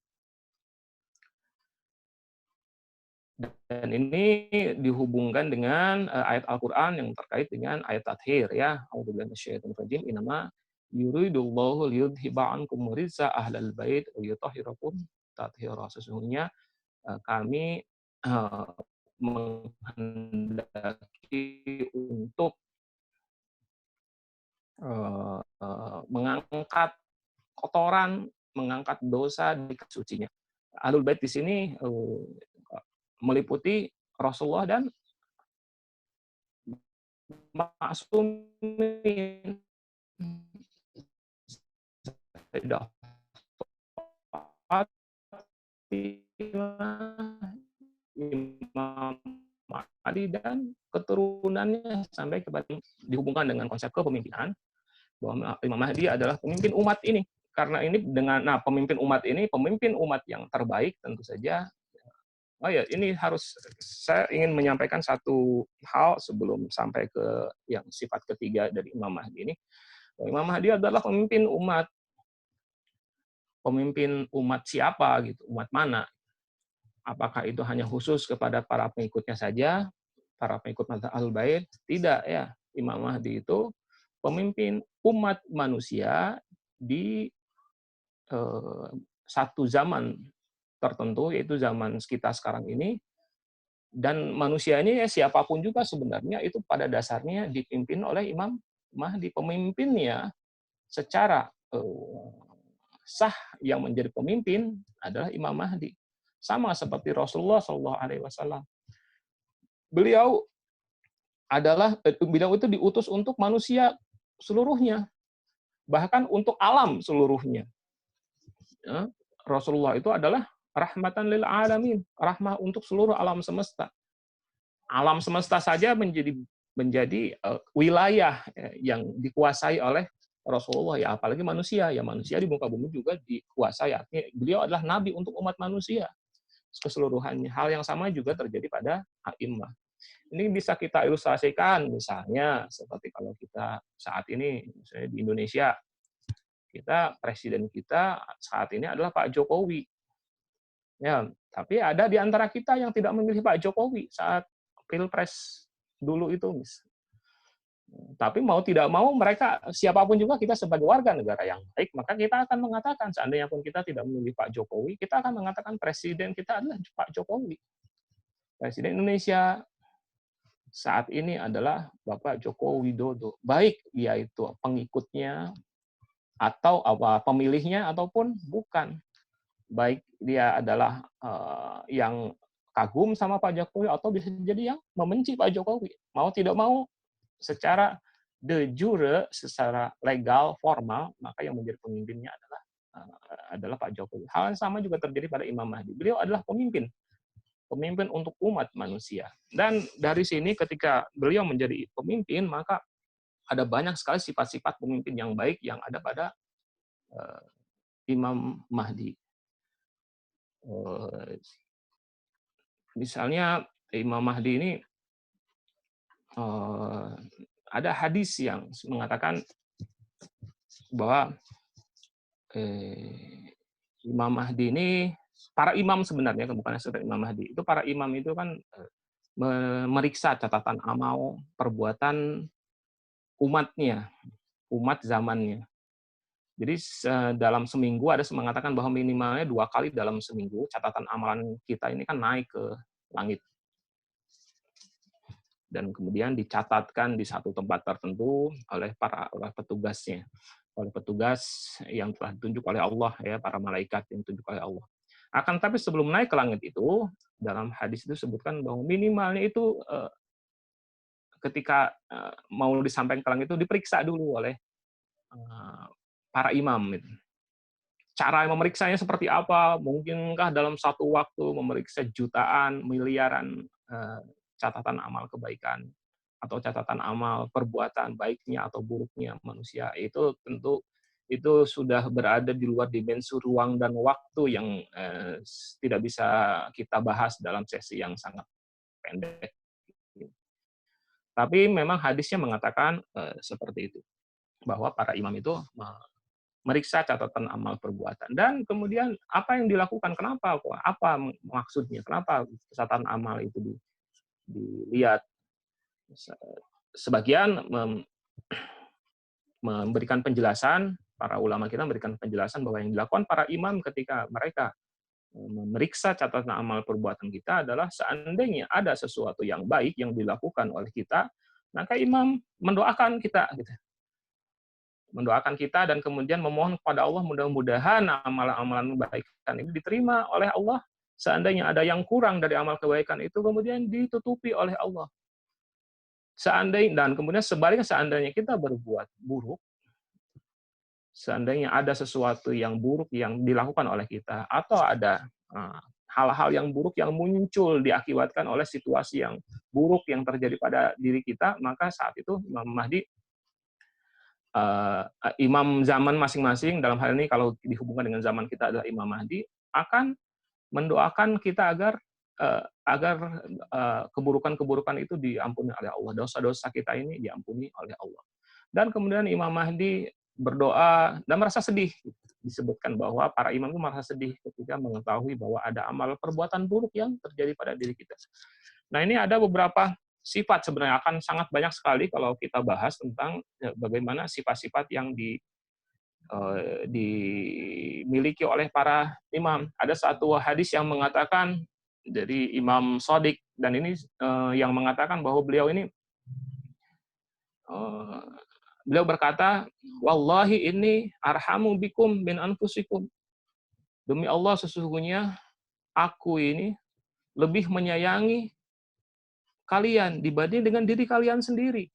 Dan ini dihubungkan dengan ayat Al-Quran yang terkait dengan ayat tathir, ya. A'udzubillahi minasyaitonir rajim, innama yuridullahu liyudhiba ankum rijsa ahlal bait wa yutahhirakum tathira. Sesungguhnya kami menghendaki untuk mengangkat kotoran, mengangkat dosa di kesucinya. Ahlul bait di sini meliputi Rasulullah dan ma'sumin. Sayyidah Fatimah, Imam Ali dan keturunannya sampai kepada dihubungkan dengan konsep kepemimpinan bahwa Imam Mahdi adalah pemimpin umat ini. Karena ini dengan pemimpin umat ini, pemimpin umat yang terbaik tentu saja. Oh ya, ini saya ingin menyampaikan satu hal sebelum sampai ke yang sifat ketiga dari Imam Mahdi ini. Imam Mahdi adalah pemimpin umat. Pemimpin umat siapa gitu? Umat mana? Apakah itu hanya khusus kepada para pengikutnya saja, para pengikut mazhab Ahlul Bait? Tidak ya. Imam Mahdi itu pemimpin umat manusia di satu zaman tertentu, yaitu zaman kita sekarang ini. Dan manusia ini ya siapapun juga sebenarnya itu pada dasarnya dipimpin oleh Imam Mahdi. Pemimpinnya secara sah yang menjadi pemimpin adalah Imam Mahdi. Sama seperti Rasulullah SAW. Beliau itu diutus untuk manusia seluruhnya, bahkan untuk alam seluruhnya. Ya, Rasulullah itu adalah rahmatan lil alamin, rahmah untuk seluruh alam semesta. Alam semesta saja menjadi wilayah yang dikuasai oleh Rasulullah, ya apalagi manusia. Ya manusia di muka bumi juga dikuasai. Artinya beliau adalah nabi untuk umat manusia keseluruhannya. Hal yang sama juga terjadi pada a'immah. Ini bisa kita ilustrasikan misalnya seperti kalau kita saat ini misalnya di Indonesia, presiden kita saat ini adalah Pak Jokowi. Ya, tapi ada di antara kita yang tidak memilih Pak Jokowi saat Pilpres dulu itu, tapi mau tidak mau mereka siapapun juga kita sebagai warga negara yang baik, maka kita akan mengatakan seandainya pun kita tidak memilih Pak Jokowi, kita akan mengatakan presiden kita adalah Pak Jokowi. Presiden Indonesia saat ini adalah Bapak Joko Widodo. Baik dia itu pengikutnya atau pemilihnya ataupun bukan. Baik dia adalah yang kagum sama Pak Jokowi atau bisa jadi yang membenci Pak Jokowi. Mau tidak mau secara de jure, secara legal, formal, maka yang menjadi pemimpinnya adalah Pak Jokowi. Hal yang sama juga terjadi pada Imam Mahdi. Beliau adalah pemimpin untuk umat manusia. Dan dari sini ketika beliau menjadi pemimpin, maka ada banyak sekali sifat-sifat pemimpin yang baik yang ada pada Imam Mahdi. Misalnya Imam Mahdi ini ada hadis yang mengatakan bahwa Imam Mahdi ini, para imam sebenarnya, bukan sekedar Imam Mahdi, itu para imam itu kan memeriksa catatan amal perbuatan umatnya, umat zamannya. Jadi dalam seminggu ada mengatakan bahwa minimalnya 2 kali dalam seminggu catatan amalan kita ini kan naik ke langit. Dan kemudian dicatatkan di satu tempat tertentu oleh petugasnya, oleh petugas yang telah ditunjuk oleh Allah, ya, para malaikat yang ditunjuk oleh Allah. Akan tapi sebelum naik ke langit itu, dalam hadis itu disebutkan bahwa minimalnya itu ketika mau disampaikan ke langit itu diperiksa dulu oleh para imam. Cara memeriksanya seperti apa? Mungkinkah dalam satu waktu memeriksa jutaan, miliaran catatan amal kebaikan atau catatan amal perbuatan baiknya atau buruknya manusia? Itu tentu itu sudah berada di luar dimensi ruang dan waktu yang tidak bisa kita bahas dalam sesi yang sangat pendek. Tapi memang hadisnya mengatakan seperti itu, bahwa para imam itu meriksa catatan amal perbuatan. Dan kemudian apa yang dilakukan? Kenapa? Apa maksudnya? Kenapa catatan amal itu dilihat? Sebagian memberikan penjelasan, para ulama kita memberikan penjelasan bahwa yang dilakukan para imam ketika mereka memeriksa catatan amal perbuatan kita adalah seandainya ada sesuatu yang baik yang dilakukan oleh kita, maka imam mendoakan kita, gitu. Mendoakan kita dan kemudian memohon kepada Allah mudah-mudahan amalan-amalan kebaikan ini diterima oleh Allah. Seandainya ada yang kurang dari amal kebaikan itu kemudian ditutupi oleh Allah. Seandainya dan kemudian sebaliknya seandainya kita berbuat buruk, seandainya ada sesuatu yang buruk yang dilakukan oleh kita atau ada hal-hal yang buruk yang muncul diakibatkan oleh situasi yang buruk yang terjadi pada diri kita, maka saat itu Imam Mahdi, imam zaman masing-masing, dalam hal ini kalau dihubungkan dengan zaman kita adalah Imam Mahdi, akan mendoakan kita agar keburukan-keburukan itu diampuni oleh Allah, dosa-dosa kita ini diampuni oleh Allah. Dan kemudian Imam Mahdi berdoa dan merasa sedih. Disebutkan bahwa para imam itu merasa sedih ketika mengetahui bahwa ada amal perbuatan buruk yang terjadi pada diri kita. Nah, ini ada beberapa sifat, sebenarnya akan sangat banyak sekali kalau kita bahas tentang bagaimana sifat-sifat yang dimiliki oleh para imam. Ada satu hadis yang mengatakan dari Imam Shadiq, dan ini yang mengatakan bahwa beliau berkata, wallahi ini arhamu bikum min anfusikum. Demi Allah sesungguhnya aku ini lebih menyayangi kalian dibanding dengan diri kalian sendiri.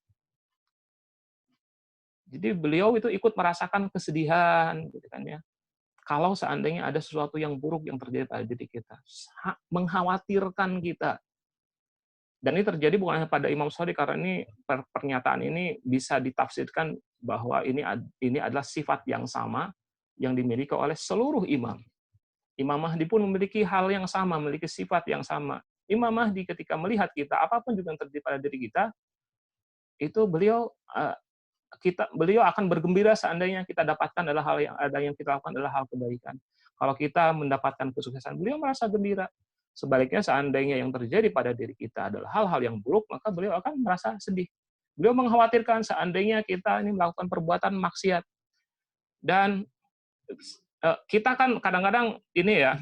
Jadi beliau itu ikut merasakan kesedihan, gitu kan ya. Kalau seandainya ada sesuatu yang buruk yang terjadi pada diri kita, mengkhawatirkan kita. Dan ini terjadi bukan hanya pada Imam Shadiq, karena ini pernyataan ini bisa ditafsirkan bahwa ini adalah sifat yang sama yang dimiliki oleh seluruh imam. Imam Mahdi pun memiliki hal yang sama, memiliki sifat yang sama. Imam Mahdi ketika melihat kita, apapun juga yang terjadi pada diri kita, itu beliau akan bergembira seandainya kita dapatkan adalah hal yang ada yang kita lakukan adalah hal kebaikan. Kalau kita mendapatkan kesuksesan, beliau merasa gembira. Sebaliknya seandainya yang terjadi pada diri kita adalah hal-hal yang buruk, maka beliau akan merasa sedih. Beliau mengkhawatirkan seandainya kita ini melakukan perbuatan maksiat. Dan kita kan kadang-kadang ini ya,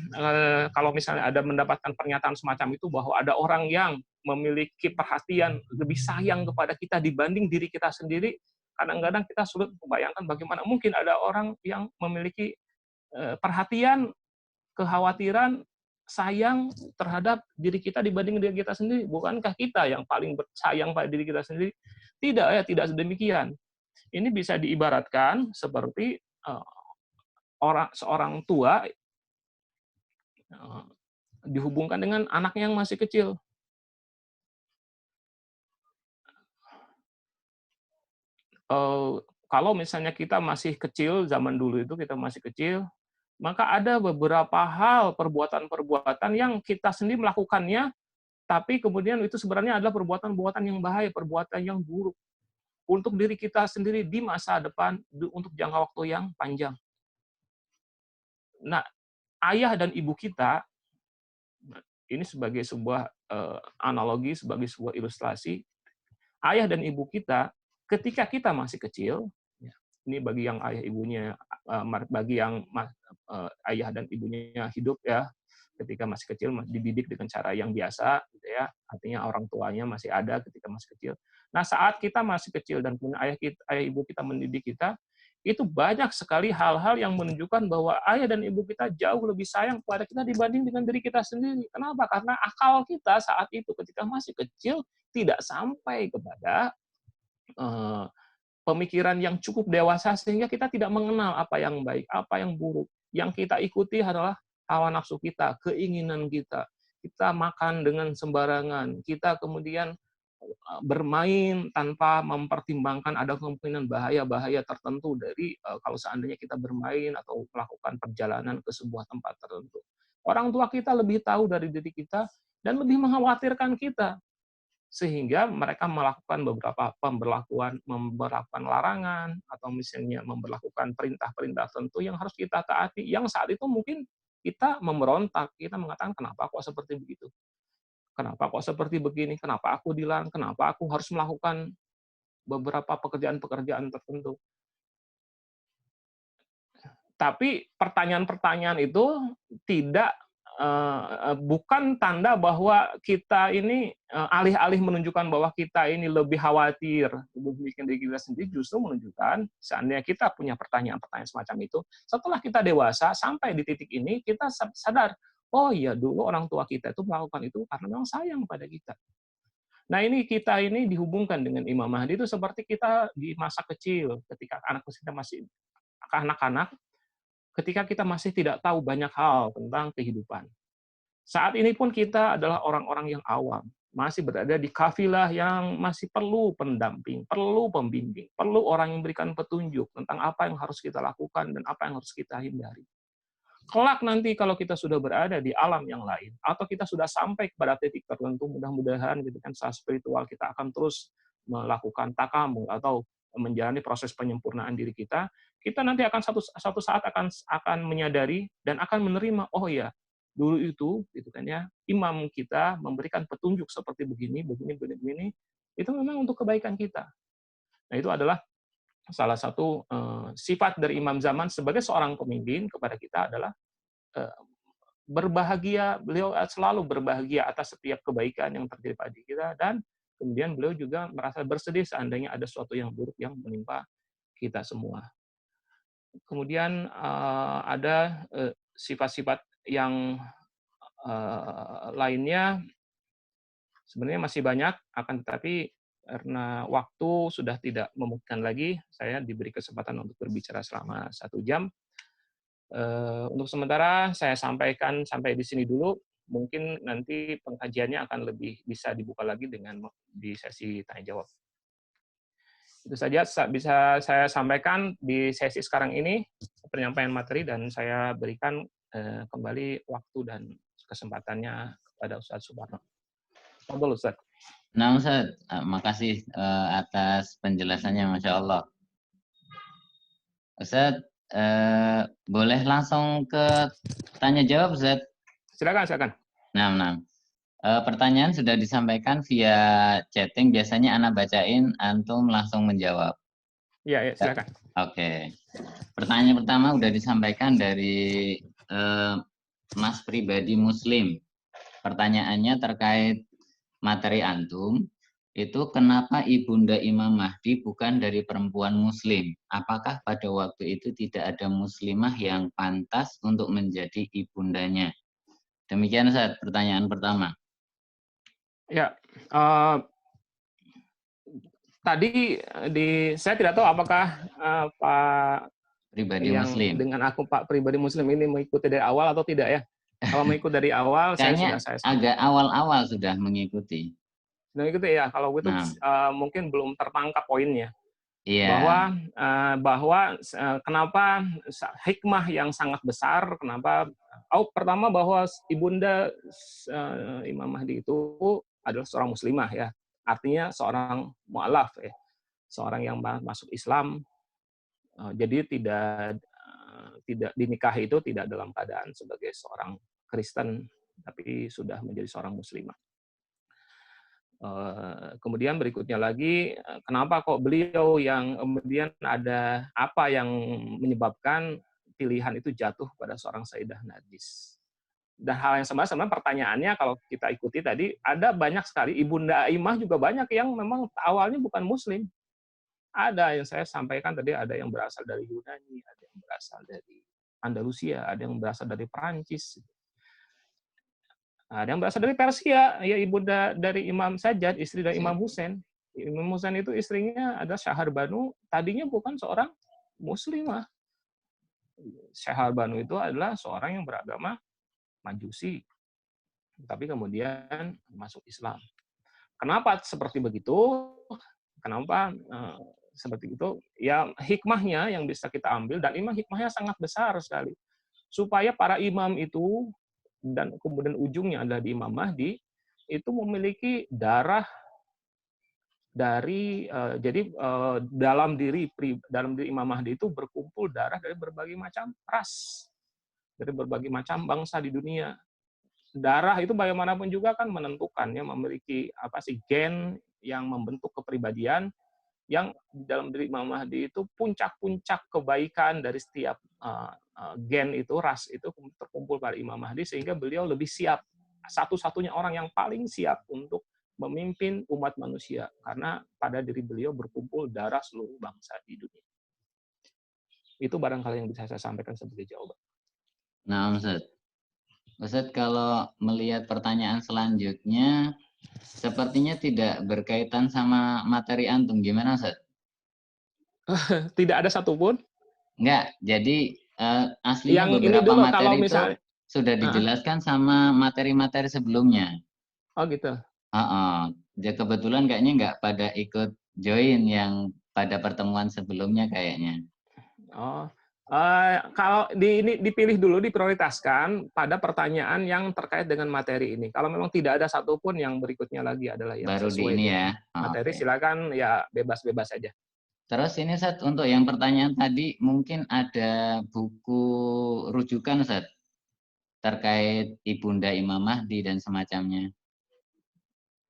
kalau misalnya ada mendapatkan pernyataan semacam itu bahwa ada orang yang memiliki perhatian lebih sayang kepada kita dibanding diri kita sendiri, kadang-kadang kita sulit membayangkan bagaimana mungkin ada orang yang memiliki perhatian, kekhawatiran, sayang terhadap diri kita dibanding diri kita sendiri. Bukankah kita yang paling sayang pada diri kita sendiri? Tidak ya, tidak sedemikian. Ini bisa diibaratkan seperti seorang tua dihubungkan dengan anaknya yang masih kecil. Kalau misalnya kita masih kecil, zaman dulu itu kita masih kecil, maka ada beberapa hal, perbuatan-perbuatan yang kita sendiri melakukannya, tapi kemudian itu sebenarnya adalah perbuatan-perbuatan yang bahaya, perbuatan yang buruk untuk diri kita sendiri di masa depan, untuk jangka waktu yang panjang. Nah, ayah dan ibu kita, ini sebagai sebuah analogi, sebagai sebuah ilustrasi, ayah dan ibu kita, ketika kita masih kecil, ini bagi yang ayah ibunya, bagi yang ayah dan ibunya hidup ya, ketika masih kecil dididik dengan cara yang biasa, gitu ya, artinya orang tuanya masih ada ketika masih kecil. Nah, saat kita masih kecil dan punya ayah ibu kita mendidik kita, itu banyak sekali hal-hal yang menunjukkan bahwa ayah dan ibu kita jauh lebih sayang kepada kita dibanding dengan diri kita sendiri. Kenapa? Karena akal kita saat itu ketika masih kecil tidak sampai kepada pemikiran yang cukup dewasa sehingga kita tidak mengenal apa yang baik, apa yang buruk. Yang kita ikuti adalah hawa nafsu kita, keinginan kita. Kita makan dengan sembarangan. Kita kemudian bermain tanpa mempertimbangkan ada kemungkinan bahaya-bahaya tertentu dari kalau seandainya kita bermain atau melakukan perjalanan ke sebuah tempat tertentu. Orang tua kita lebih tahu dari diri kita dan lebih mengkhawatirkan kita, sehingga mereka melakukan beberapa memberlakukan larangan atau misalnya memberlakukan perintah-perintah tertentu yang harus kita taati, yang saat itu mungkin kita memberontak, kita mengatakan kenapa kok seperti begitu? Kenapa kok seperti begini? Kenapa aku dilarang? Kenapa aku harus melakukan beberapa pekerjaan-pekerjaan tertentu? Tapi pertanyaan-pertanyaan itu tidak bukan tanda bahwa kita ini alih-alih menunjukkan bahwa kita ini lebih khawatir, lebih bikin diri kita sendiri, justru menunjukkan seandainya kita punya pertanyaan-pertanyaan semacam itu, setelah kita dewasa sampai di titik ini kita sadar, oh iya dulu orang tua kita itu melakukan itu karena memang sayang pada kita. Nah ini kita ini dihubungkan dengan Imam Mahdi itu seperti kita di masa kecil ketika anak kita masih anak-anak, ketika kita masih tidak tahu banyak hal tentang kehidupan. Saat ini pun kita adalah orang-orang yang awam, masih berada di kafilah yang masih perlu pendamping, perlu pembimbing, perlu orang yang memberikan petunjuk tentang apa yang harus kita lakukan dan apa yang harus kita hindari. Kelak nanti kalau kita sudah berada di alam yang lain, atau kita sudah sampai kepada titik tertentu, mudah-mudahan gitu kan, secara spiritual kita akan terus melakukan takamul atau menjalani proses penyempurnaan diri kita, kita nanti akan satu saat akan menyadari dan akan menerima, oh ya, dulu itu gitu kan ya, imam kita memberikan petunjuk seperti begini, begini, begini, begini, itu memang untuk kebaikan kita. Nah, itu adalah salah satu sifat dari imam zaman sebagai seorang pemimpin kepada kita adalah eh, berbahagia, beliau selalu berbahagia atas setiap kebaikan yang terjadi pada kita, dan kemudian beliau juga merasa bersedih seandainya ada sesuatu yang buruk yang menimpa kita semua. Kemudian ada sifat-sifat yang lainnya sebenarnya masih banyak, akan tetapi karena waktu sudah tidak memungkinkan lagi, saya diberi kesempatan untuk berbicara selama 1 jam. Untuk sementara saya sampaikan sampai di sini dulu. Mungkin nanti pengkajiannya akan lebih bisa dibuka lagi dengan di sesi tanya jawab. Itu saja bisa saya sampaikan di sesi sekarang ini, penyampaian materi, dan saya berikan kembali waktu dan kesempatannya kepada Ustaz Suparno. Fadhol Ustaz. Nah Ustaz, makasih atas penjelasannya, Masya Allah. Ustaz, boleh langsung ke tanya jawab, Ustaz? Silakan. Nah. Pertanyaan sudah disampaikan via chatting, biasanya Ana bacain, antum langsung menjawab. Iya, silakan. Oke. Pertanyaan pertama sudah disampaikan dari Mas Pribadi Muslim. Pertanyaannya terkait materi antum, itu kenapa Ibunda Imam Mahdi bukan dari perempuan Muslim? Apakah pada waktu itu tidak ada Muslimah yang pantas untuk menjadi ibundanya? Demikian Ustaz, pertanyaan pertama. Ya, tadi saya tidak tahu apakah Pak Pribadi yang Muslim dengan aku Pak Pribadi Muslim ini mengikuti dari awal atau tidak ya? Kalau mengikuti dari awal, kayaknya saya agak awal-awal sudah mengikuti. Sudah mengikuti ya. Kalau itu Nah, mungkin belum tertangkap poinnya. iya. Bahwa kenapa hikmah yang sangat besar, kenapa pertama bahwa ibunda Imam Mahdi itu adalah seorang muslimah ya, artinya seorang mu'alaf ya, seorang yang masuk Islam, jadi tidak dinikahi itu tidak dalam keadaan sebagai seorang Kristen, tapi sudah menjadi seorang muslimah. Kemudian berikutnya lagi, kenapa kok beliau yang kemudian ada apa yang menyebabkan pilihan itu jatuh pada seorang Sayyidah Narjis. Dan hal yang sama pertanyaannya kalau kita ikuti tadi, ada banyak sekali, Ibunda Aimah juga banyak yang memang awalnya bukan Muslim. Ada yang saya sampaikan tadi, ada yang berasal dari Yunani, ada yang berasal dari Andalusia, ada yang berasal dari Perancis. Ada yang berasal dari Persia, ya ibunda dari Imam Sajjad, istri dari Imam Husain. Imam Husain itu istrinya ada Syahar Banu, tadinya bukan seorang muslimah. Syahar Banu itu adalah seorang yang beragama Majusi, tapi kemudian masuk Islam. Kenapa seperti begitu? Kenapa seperti itu? Ya hikmahnya yang bisa kita ambil, dan imam hikmahnya sangat besar sekali. Supaya para imam itu, dan kemudian ujungnya adalah di Imam Mahdi, itu memiliki darah dari jadi dalam diri Imam Mahdi itu berkumpul darah dari berbagai macam ras, dari berbagai macam bangsa di dunia. Darah itu bagaimanapun juga kan menentukannya, memiliki apa sih gen yang membentuk kepribadian, yang di dalam diri Imam Mahdi itu puncak-puncak kebaikan dari setiap gen itu, ras itu terkumpul pada Imam Mahdi, sehingga beliau lebih siap, satu-satunya orang yang paling siap untuk memimpin umat manusia, karena pada diri beliau berkumpul darah seluruh bangsa di dunia. Itu barangkali yang bisa saya sampaikan sebagai jawaban. Nah, Ustaz, kalau melihat pertanyaan selanjutnya, sepertinya tidak berkaitan sama materi antum. Gimana, Ustaz? Tidak ada satupun. Enggak, jadi aslinya Yang ini beberapa dulu, kalau materi itu misalnya, sudah dijelaskan sama materi-materi sebelumnya. oh gitu. Ya, kebetulan kayaknya nggak pada ikut join yang pada pertemuan sebelumnya kayaknya. Oh, kalau ini dipilih dulu, diprioritaskan pada pertanyaan yang terkait dengan materi ini. Kalau memang tidak ada satupun, yang berikutnya lagi adalah yang Baru di sesuai ini ya. dengan materi, Oke. silakan ya, bebas-bebas saja. Terus ini Ustaz, untuk yang pertanyaan tadi mungkin ada buku rujukan Ustaz terkait Ibunda Imam Mahdi dan semacamnya.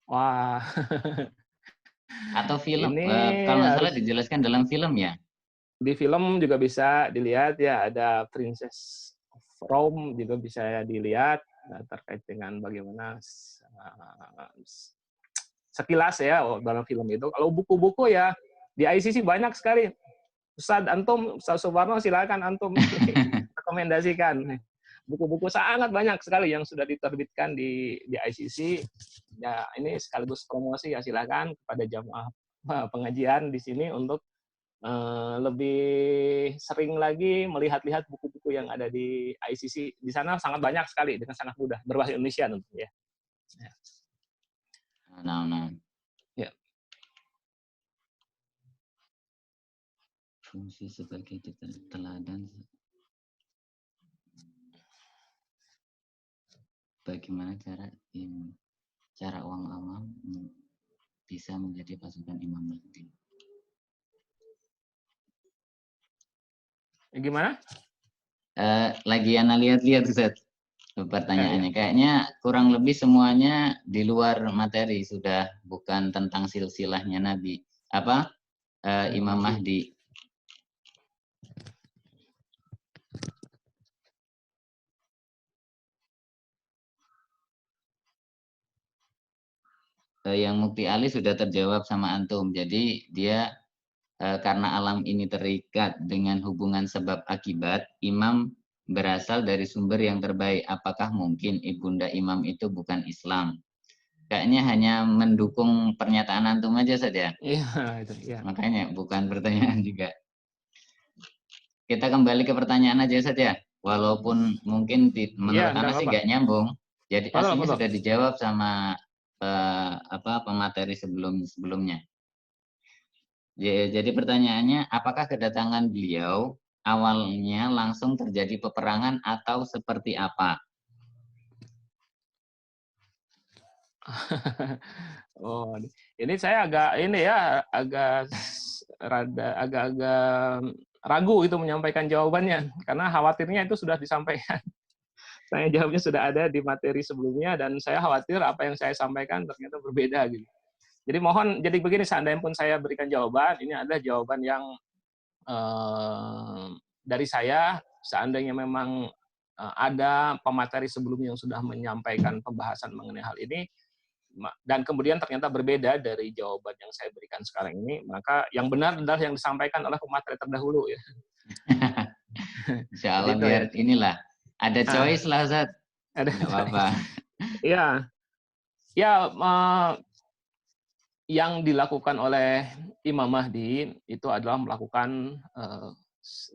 Wah, Atau film, ini kalau nggak salah harus dijelaskan dalam film ya. di film juga bisa dilihat ya, ada Princess of Rome juga bisa dilihat, terkait dengan bagaimana sekilas ya dalam film itu. Kalau buku-buku ya di ICC banyak sekali. Ustadz Antum, Ustadz Subarno, silakan Antum rekomendasikan. Buku-buku sangat banyak sekali yang sudah diterbitkan di ICC. Ya, ini sekaligus promosi ya, silakan kepada jamaah pengajian di sini untuk lebih sering lagi melihat-lihat buku-buku yang ada di ICC. Di sana sangat banyak sekali dengan sangat mudah, berbahasa Indonesia tentunya. Ya. Nah. Ya. Fungsi sebagai teladan. Bagaimana cara uang awam bisa menjadi pasukan Imam Mahdi? Gimana? Lagi Ana lihat-lihat Ustaz pertanyaannya. Ya. Kayaknya kurang lebih semuanya di luar materi, sudah bukan tentang silsilahnya Nabi. Imam Mahdi. Yang Mukti Ali sudah terjawab sama antum. Jadi dia karena alam ini terikat dengan hubungan sebab akibat, imam berasal dari sumber yang terbaik. Apakah mungkin ibunda imam itu bukan Islam? Kayaknya hanya mendukung pernyataan antum aja saja. Iya, itu ya. Makanya bukan pertanyaan juga. Kita kembali ke pertanyaan aja saja. Walaupun mungkin menurut Anda sih nggak nyambung. Jadi aslinya sudah dijawab sama pemateri sebelumnya. Jadi pertanyaannya, apakah kedatangan beliau awalnya langsung terjadi peperangan atau seperti apa? Oh, ini saya agak ragu itu menyampaikan jawabannya, karena khawatirnya itu sudah disampaikan. Saya jawabnya sudah ada di materi sebelumnya, dan saya khawatir apa yang saya sampaikan ternyata berbeda gitu. Jadi mohon, jadi begini, seandainya pun saya berikan jawaban, ini adalah jawaban yang dari saya. Seandainya memang ada pemateri sebelumnya yang sudah menyampaikan pembahasan mengenai hal ini, dan kemudian ternyata berbeda dari jawaban yang saya berikan sekarang ini, maka yang benar adalah yang disampaikan oleh pemateri terdahulu ya. Insya Allah biar ya. Inilah ada choice lah Ustaz. Ada apa-apa. Ya, yang dilakukan oleh Imam Mahdi itu adalah melakukan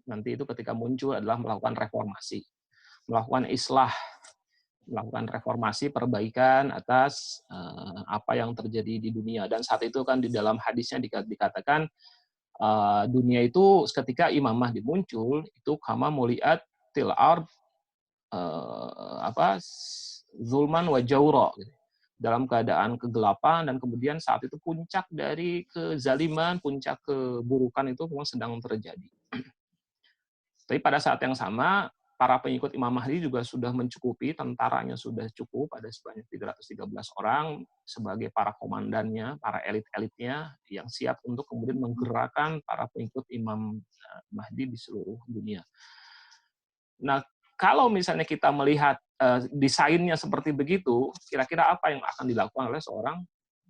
nanti itu ketika muncul adalah melakukan reformasi, melakukan islah, melakukan reformasi, perbaikan atas apa yang terjadi di dunia. Dan saat itu kan di dalam hadisnya dikatakan dunia itu ketika Imam Mahdi muncul itu kama muliat til ard zulman wa jawra, gitu, dalam keadaan kegelapan, dan kemudian saat itu puncak dari kezaliman, puncak keburukan itu memang sedang terjadi. Tapi pada saat yang sama, para pengikut Imam Mahdi juga sudah mencukupi, tentaranya sudah cukup, ada sebanyak 313 orang sebagai para komandannya, para elit-elitnya yang siap untuk kemudian menggerakkan para pengikut Imam Mahdi di seluruh dunia. Nah, kalau misalnya kita melihat desainnya seperti begitu, kira-kira apa yang akan dilakukan oleh seorang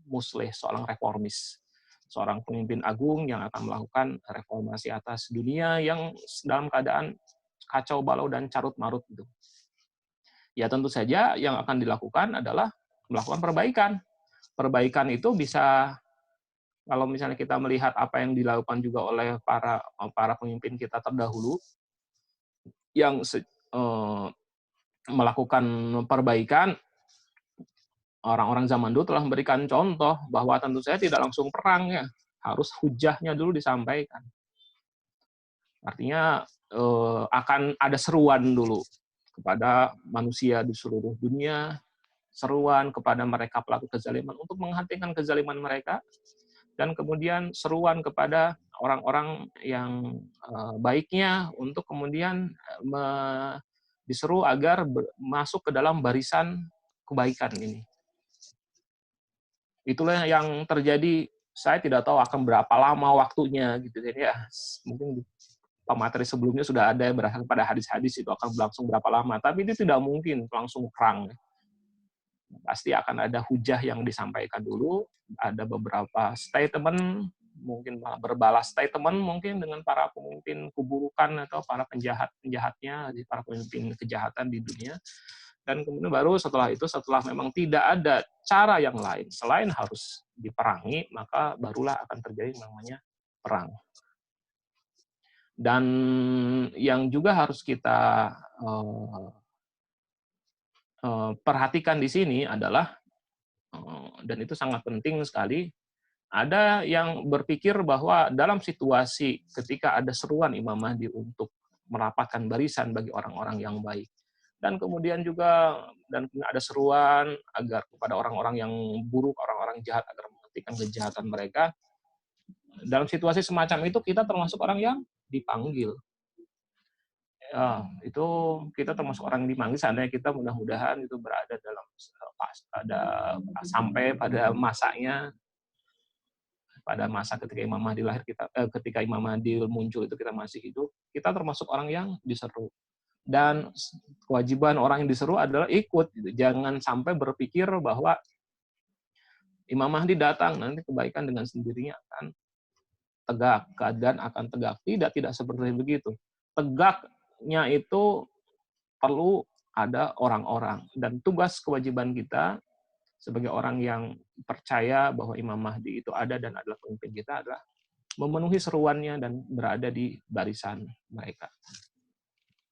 muslih, seorang reformis, seorang pemimpin agung yang akan melakukan reformasi atas dunia yang dalam keadaan kacau balau dan carut marut gitu. Ya tentu saja yang akan dilakukan adalah melakukan perbaikan. Perbaikan itu bisa, kalau misalnya kita melihat apa yang dilakukan juga oleh para pemimpin kita terdahulu yang melakukan perbaikan, orang-orang zaman dulu telah memberikan contoh bahwa tentu saja tidak langsung perang ya, harus hujahnya dulu disampaikan. Artinya akan ada seruan dulu kepada manusia di seluruh dunia, seruan kepada mereka pelaku kezaliman untuk menghentikan kezaliman mereka, dan kemudian seruan kepada orang-orang yang baiknya untuk kemudian diseru agar masuk ke dalam barisan kebaikan ini. Itulah yang terjadi. Saya tidak tahu akan berapa lama waktunya gitu ya. Mungkin pemateri sebelumnya sudah ada yang berdasarkan pada hadis-hadis itu akan berlangsung berapa lama, tapi itu tidak mungkin langsung perang. Pasti akan ada hujah yang disampaikan dulu, ada beberapa statement, mungkin malah berbalas statement mungkin dengan para pemimpin keburukan atau para penjahat-penjahatnya, para pemimpin kejahatan di dunia. Dan kemudian baru setelah itu, setelah memang tidak ada cara yang lain selain harus diperangi, maka barulah akan terjadi namanya perang. Dan yang juga harus kita perhatikan di sini adalah, dan itu sangat penting sekali, ada yang berpikir bahwa dalam situasi ketika ada seruan Imam Mahdi untuk merapatkan barisan bagi orang-orang yang baik, dan kemudian juga ada seruan agar kepada orang-orang yang buruk, orang-orang jahat agar menghentikan kejahatan mereka. Dalam situasi semacam itu kita termasuk orang yang dipanggil. Ya, itu kita termasuk orang yang dipanggil, seandainya kita mudah-mudahan itu berada dalam sampai pada masanya, pada masa ketika Imam Mahdi lahir, ketika Imam Mahdi muncul itu kita masih hidup, kita termasuk orang yang diseru. Dan kewajiban orang yang diseru adalah ikut. Gitu. Jangan sampai berpikir bahwa Imam Mahdi datang, nanti kebaikan dengan sendirinya akan tegak, keadaan akan tegak. Tidak seperti begitu. Tegaknya itu perlu ada orang-orang. Dan tugas kewajiban kita sebagai orang yang percaya bahwa Imam Mahdi itu ada dan adalah pemimpin kita adalah memenuhi seruannya dan berada di barisan mereka.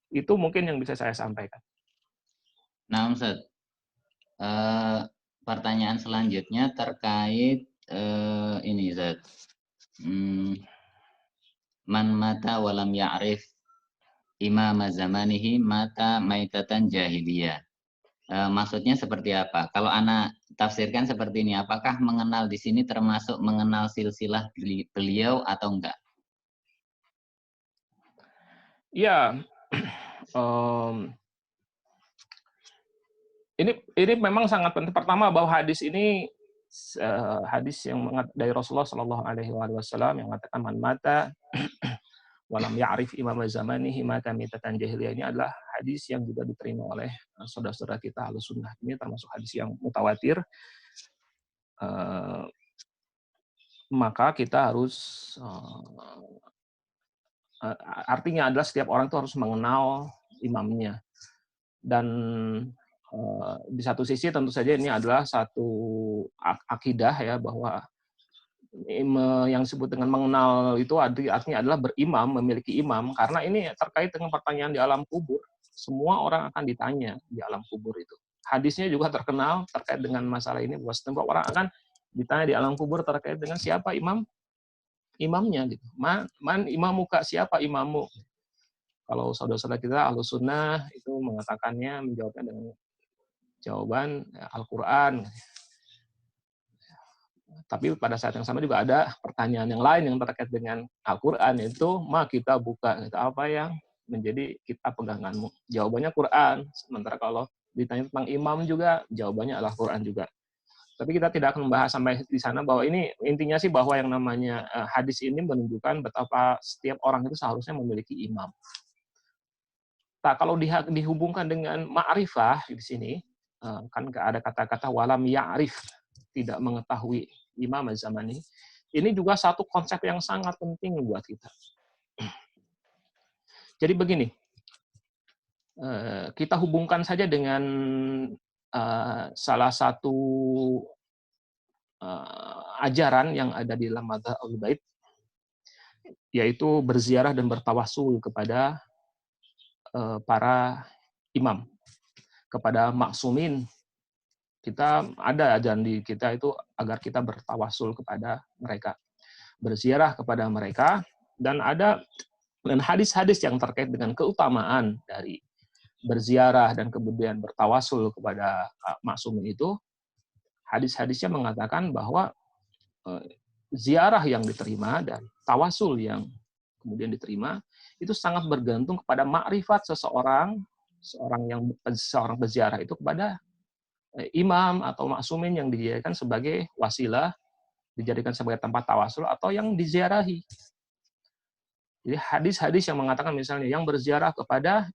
Itu mungkin yang bisa saya sampaikan. Nah, Ustaz, pertanyaan selanjutnya terkait ini, Ustaz. Man mata walam ya'rif imam zamanihi mata maitatan jahiliyah. Maksudnya seperti apa? Kalau anak tafsirkan seperti ini, apakah mengenal di sini termasuk mengenal silsilah beliau atau enggak? Ya, ini memang sangat penting. Pertama, bahwa hadis ini hadis yang dari Rasulullah Shallallahu Alaihi Wasallam yang mengatakan man mata walam ya'rif imam zamanihi mata mitatan jahiliyah, ini adalah hadis yang juga diterima oleh saudara-saudara kita Ahlus Sunnah. Ini termasuk hadis yang mutawatir. Maka kita harus artinya adalah setiap orang itu harus mengenal imamnya. Dan di satu sisi tentu saja ini adalah satu akidah ya, bahwa yang disebut dengan mengenal itu artinya adalah berimam, memiliki imam, karena ini terkait dengan pertanyaan di alam kubur. Semua orang akan ditanya di alam kubur itu. Hadisnya juga terkenal terkait dengan masalah ini, bahwa setiap orang akan ditanya di alam kubur terkait dengan siapa imamnya gitu. Man imamuka, siapa imammu? Kalau saudara-saudara kita Ahlus Sunnah itu mengatakannya, menjawabnya dengan jawaban Al-Qur'an. Tapi pada saat yang sama juga ada pertanyaan yang lain yang terkait dengan Al-Qur'an, itu kita buka, itu apa yang menjadi kitab peganganmu? Jawabannya Quran. Sementara kalau ditanya tentang imam juga jawabannya adalah Quran juga. Tapi kita tidak akan membahas sampai di sana, bahwa ini intinya sih bahwa yang namanya hadis ini menunjukkan betapa setiap orang itu seharusnya memiliki imam. ternyata kalau dihubungkan dengan ma'rifah di sini, kan ada kata-kata walam ya'rif, tidak mengetahui Imam Az-Zamani. Ini juga satu konsep yang sangat penting buat kita. Jadi begini, kita hubungkan saja dengan salah satu ajaran yang ada di dalam mazhab Ahlul Bait, yaitu berziarah dan bertawasul kepada para imam, kepada maksumin. Kita ada ajaran di kita itu agar kita bertawasul kepada mereka, berziarah kepada mereka, dan ada hadis-hadis yang terkait dengan keutamaan dari berziarah dan kemudian bertawasul kepada maksumin itu. Hadis-hadisnya mengatakan bahwa ziarah yang diterima dan tawasul yang kemudian diterima itu sangat bergantung kepada makrifat seorang berziarah itu kepada imam atau maksumin yang dijadikan sebagai wasilah, dijadikan sebagai tempat tawasul atau yang diziarahi. Jadi hadis-hadis yang mengatakan misalnya yang berziarah kepada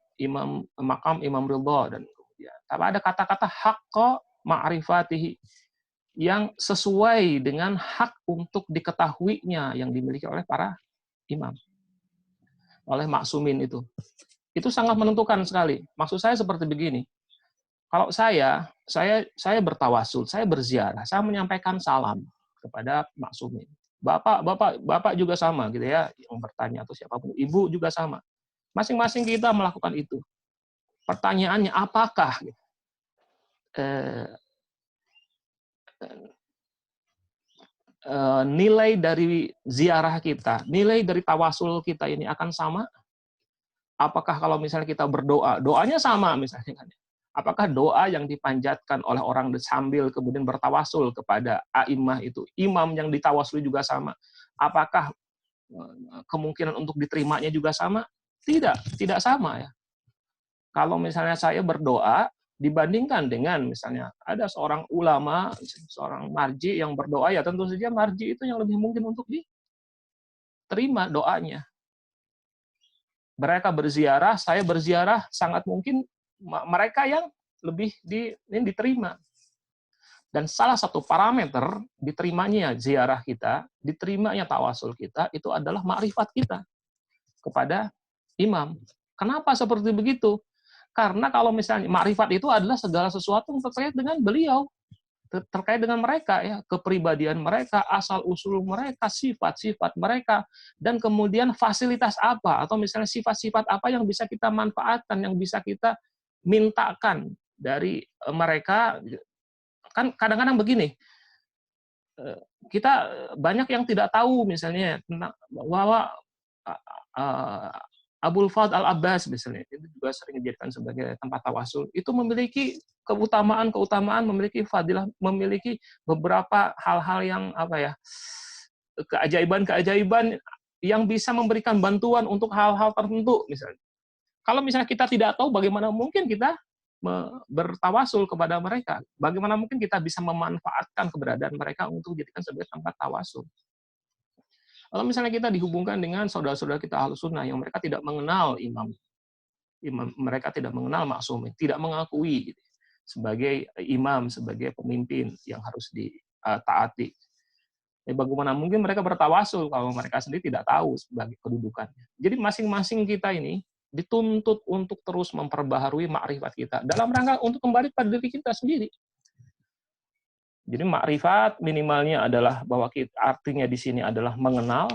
makam Imam Ridha, dan kemudian ada kata-kata haqqa ma'rifatihi, yang sesuai dengan hak untuk diketahuinya yang dimiliki oleh para imam, oleh maksumin itu sangat menentukan sekali. Maksud saya seperti begini, kalau saya bertawasul, saya berziarah, saya menyampaikan salam kepada maksumin. Bapak juga sama gitu ya, yang bertanya atau siapapun, ibu juga sama. Masing-masing kita melakukan itu. Pertanyaannya apakah nilai dari ziarah kita, nilai dari tawasul kita ini akan sama? Apakah kalau misalnya kita berdoa, doanya sama misalnya kan? Apakah doa yang dipanjatkan oleh orang sambil kemudian bertawasul kepada a'immah itu, imam yang ditawasuli juga sama? Apakah kemungkinan untuk diterimanya juga sama? Tidak sama ya. Kalau misalnya saya berdoa, dibandingkan dengan misalnya ada seorang ulama, seorang marji yang berdoa, ya tentu saja marji itu yang lebih mungkin untuk diterima doanya. Mereka berziarah, saya berziarah, sangat mungkin mereka yang lebih diterima. Dan salah satu parameter diterimanya ziarah kita, diterimanya tawasul kita, itu adalah makrifat kita kepada imam. Kenapa seperti begitu? Karena kalau misalnya makrifat itu adalah segala sesuatu yang terkait dengan beliau, terkait dengan mereka ya, kepribadian mereka, asal-usul mereka, sifat-sifat mereka, dan kemudian fasilitas apa atau misalnya sifat-sifat apa yang bisa kita manfaatkan, yang bisa kita mintakan dari mereka. Kan kadang-kadang begini, kita banyak yang tidak tahu misalnya tentang bahwa Abul Fadl Al-Abbas misalnya, itu juga sering dijadikan sebagai tempat tawasul, itu memiliki keutamaan, memiliki fadilah, memiliki beberapa hal-hal yang keajaiban yang bisa memberikan bantuan untuk hal-hal tertentu misalnya. Kalau misalnya kita tidak tahu, bagaimana mungkin kita bertawasul kepada mereka? Bagaimana mungkin kita bisa memanfaatkan keberadaan mereka untuk dijadikan sebagai tempat tawasul? Kalau misalnya kita dihubungkan dengan saudara-saudara kita Ahlus Sunnah yang mereka tidak mengenal imam, mereka tidak mengenal maksum, tidak mengakui sebagai imam, sebagai pemimpin yang harus ditaati. Bagaimana mungkin mereka bertawasul kalau mereka sendiri tidak tahu sebagai kedudukannya? Jadi masing-masing kita ini dituntut untuk terus memperbaharui makrifat kita dalam rangka untuk kembali pada diri kita sendiri. Jadi makrifat minimalnya adalah bahwa artinya di sini adalah mengenal,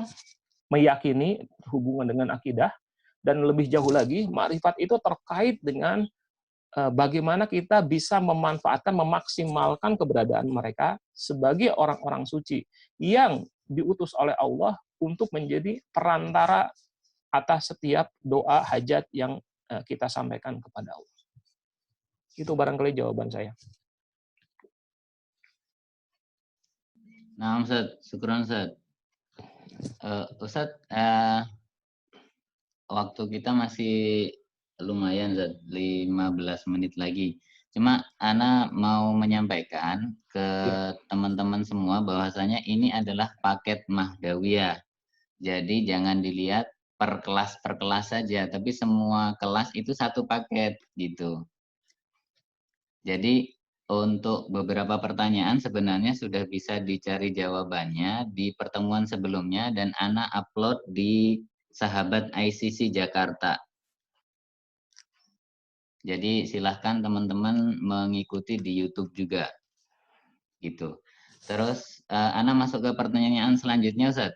meyakini hubungan dengan akidah, dan lebih jauh lagi makrifat itu terkait dengan bagaimana kita bisa memanfaatkan, memaksimalkan keberadaan mereka sebagai orang-orang suci yang diutus oleh Allah untuk menjadi perantara atas setiap doa hajat yang kita sampaikan kepada Allah. Itu barangkali jawaban saya. Nah, Ustaz, syukuran Ustaz. Ustaz, waktu kita masih lumayan, Ustaz, 15 menit lagi. Cuma Ana mau menyampaikan ke teman-teman semua bahwasanya ini adalah paket Mahdawiyah. Jadi jangan dilihat per kelas saja, tapi semua kelas itu satu paket gitu. Jadi untuk beberapa pertanyaan sebenarnya sudah bisa dicari jawabannya di pertemuan sebelumnya dan Ana upload di Sahabat ICC Jakarta. Jadi silahkan teman-teman mengikuti di YouTube juga, gitu. Terus Ana masuk ke pertanyaan selanjutnya, Ustaz.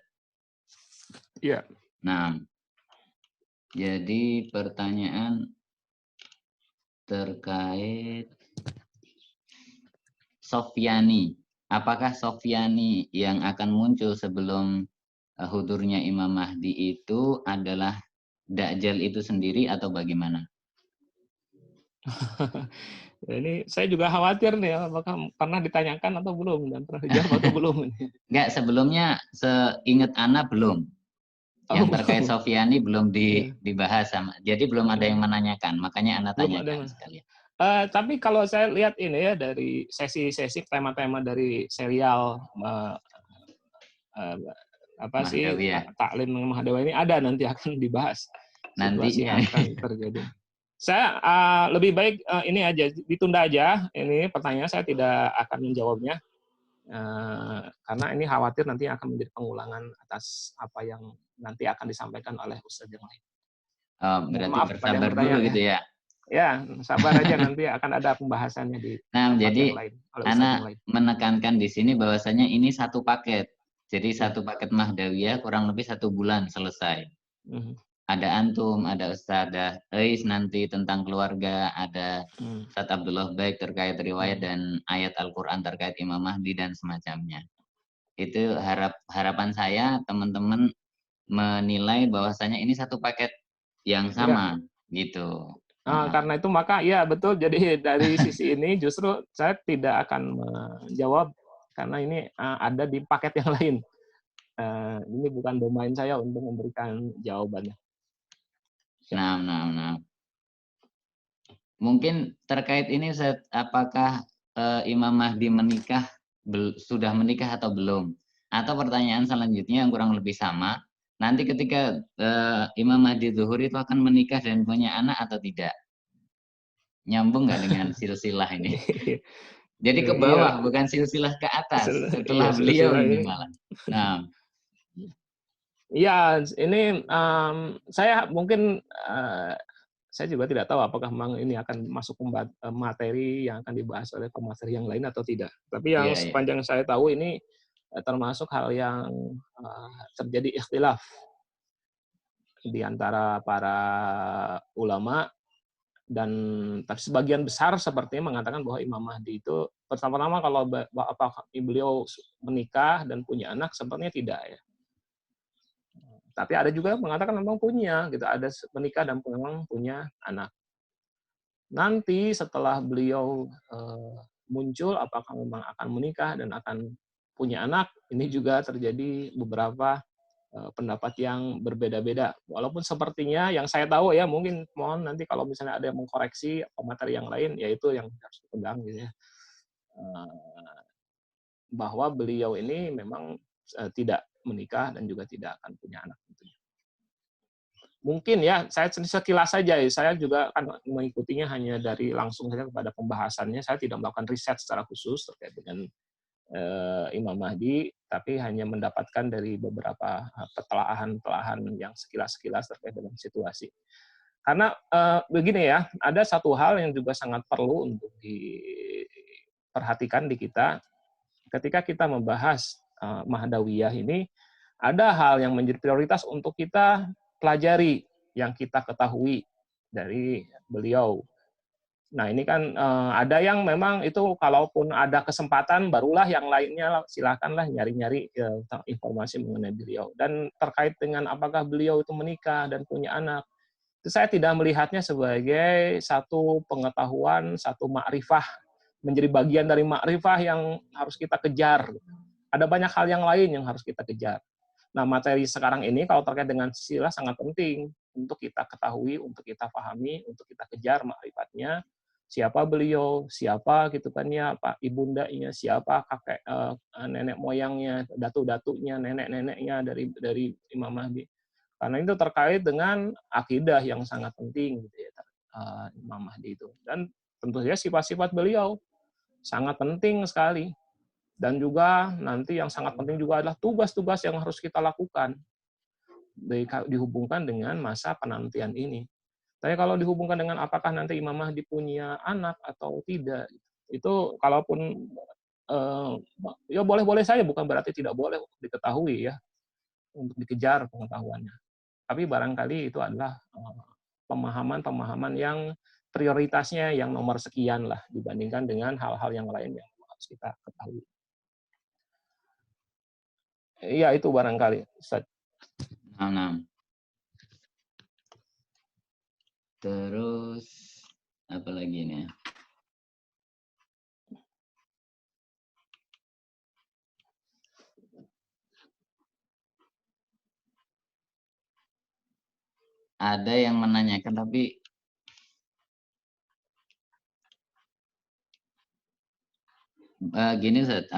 Iya. Nah, jadi pertanyaan terkait Sofyani. Apakah Sofyani yang akan muncul sebelum hudurnya Imam Mahdi itu adalah Dajjal itu sendiri atau bagaimana? Ini saya juga khawatir nih, apakah pernah ditanyakan atau belum dan pernah dijawab atau belum ini. Enggak, sebelumnya seingat Ana belum. Yang terkait Sofyani belum dibahas sama. Jadi belum ada yang menanyakan, makanya Ana tanyakan sekalian. Tapi kalau saya lihat ini ya dari sesi-sesi tema-tema dari serial Taklim Mahdawi ini ada nanti akan dibahas situasi yang akan terjadi. Saya lebih baik ini aja ditunda aja. Ini pertanyaan saya tidak akan menjawabnya karena ini khawatir nanti akan menjadi pengulangan atas apa yang nanti akan disampaikan oleh ustadz yang lain. Oh, berarti bersabar dulu gitu ya. Ya, sabar aja nanti akan ada pembahasannya di tempat yang lain. Ana menekankan di sini bahwasanya ini satu paket. Jadi satu paket Mahdawiyah kurang lebih 1 bulan selesai. Ada antum, ada Ustadzah Eis nanti tentang keluarga, ada Ustadz Abdullah Baik terkait riwayat dan ayat Al-Quran terkait Imam Mahdi dan semacamnya. Itu harapan saya teman-teman menilai bahwasanya ini satu paket yang sama gitu. Karena itu maka ya betul, jadi dari sisi ini justru saya tidak akan menjawab karena ini ada di paket yang lain. Ini bukan domain saya untuk memberikan jawabannya. Nah. Mungkin terkait ini Ustaz, apakah Imam Mahdi sudah menikah atau belum? Atau pertanyaan selanjutnya yang kurang lebih sama, nanti ketika Imam Mahdi Zuhur itu akan menikah dan punya anak atau tidak? Nyambung nggak dengan silsilah ini? Jadi ke bawah, bukan silsilah ke atas. Setelah beliau ini malah. Nah. Ya, ini saya mungkin saya juga tidak tahu apakah memang ini akan masuk materi yang akan dibahas oleh pemateri yang lain atau tidak. Tapi yang sepanjang saya tahu ini termasuk hal yang terjadi ikhtilaf di antara para ulama dan tapi sebagian besar sepertinya mengatakan bahwa Imam Mahdi itu pertama-tama kalau apakah beliau menikah dan punya anak sepertinya tidak ya. Tapi ada juga yang mengatakan memang punya, gitu. Ada menikah dan memang punya anak. Nanti setelah beliau muncul, apakah memang akan menikah dan akan punya anak? Ini juga terjadi beberapa pendapat yang berbeda-beda. Walaupun sepertinya yang saya tahu ya, mungkin mohon nanti kalau misalnya ada yang mengkoreksi materi yang lain, yaitu yang harus dipegang gitu ya. Bahwa beliau ini memang tidak menikah dan juga tidak akan punya anak tentunya. Mungkin ya, saya sekilas saja ya, saya juga akan mengikutinya hanya dari langsung saja kepada pembahasannya. Saya tidak melakukan riset secara khusus terkait dengan Imam Mahdi, tapi hanya mendapatkan dari beberapa petelahan-petelahan yang sekilas-sekilas terkait dengan situasi. Karena begini ya, ada satu hal yang juga sangat perlu untuk diperhatikan di kita, ketika kita membahas Mahdawiyah ini, ada hal yang menjadi prioritas untuk kita pelajari, yang kita ketahui dari beliau. Nah ini kan ada yang memang itu kalaupun ada kesempatan barulah yang lainnya silakanlah nyari-nyari informasi mengenai beliau. Dan terkait dengan apakah beliau itu menikah dan punya anak, itu saya tidak melihatnya sebagai satu pengetahuan, satu makrifah, menjadi bagian dari makrifah yang harus kita kejar. Ada banyak hal yang lain yang harus kita kejar. Nah, materi sekarang ini kalau terkait dengan silsilah sangat penting untuk kita ketahui, untuk kita pahami, untuk kita kejar makrifatnya. Siapa beliau, siapa gitu kan ya, Pak ibundanya, siapa kakek nenek moyangnya, datu-datunya, nenek-neneknya dari Imam Mahdi. Karena itu terkait dengan akidah yang sangat penting gitu ya, Imam Mahdi itu. Dan tentu saja sifat-sifat beliau sangat penting sekali. Dan juga nanti yang sangat penting juga adalah tugas-tugas yang harus kita lakukan dihubungkan dengan masa penantian ini. Tapi kalau dihubungkan dengan apakah nanti Imam Mahdi punya anak atau tidak, itu kalaupun ya boleh-boleh saja, bukan berarti tidak boleh diketahui ya, untuk dikejar pengetahuannya. Tapi barangkali itu adalah pemahaman-pemahaman yang prioritasnya yang nomor sekian lah dibandingkan dengan hal-hal yang lain yang harus kita ketahui. Iya, itu barangkali, Ustaz. Nah. Terus apa lagi nih? Ada yang menanyakan tapi gini Ustaz,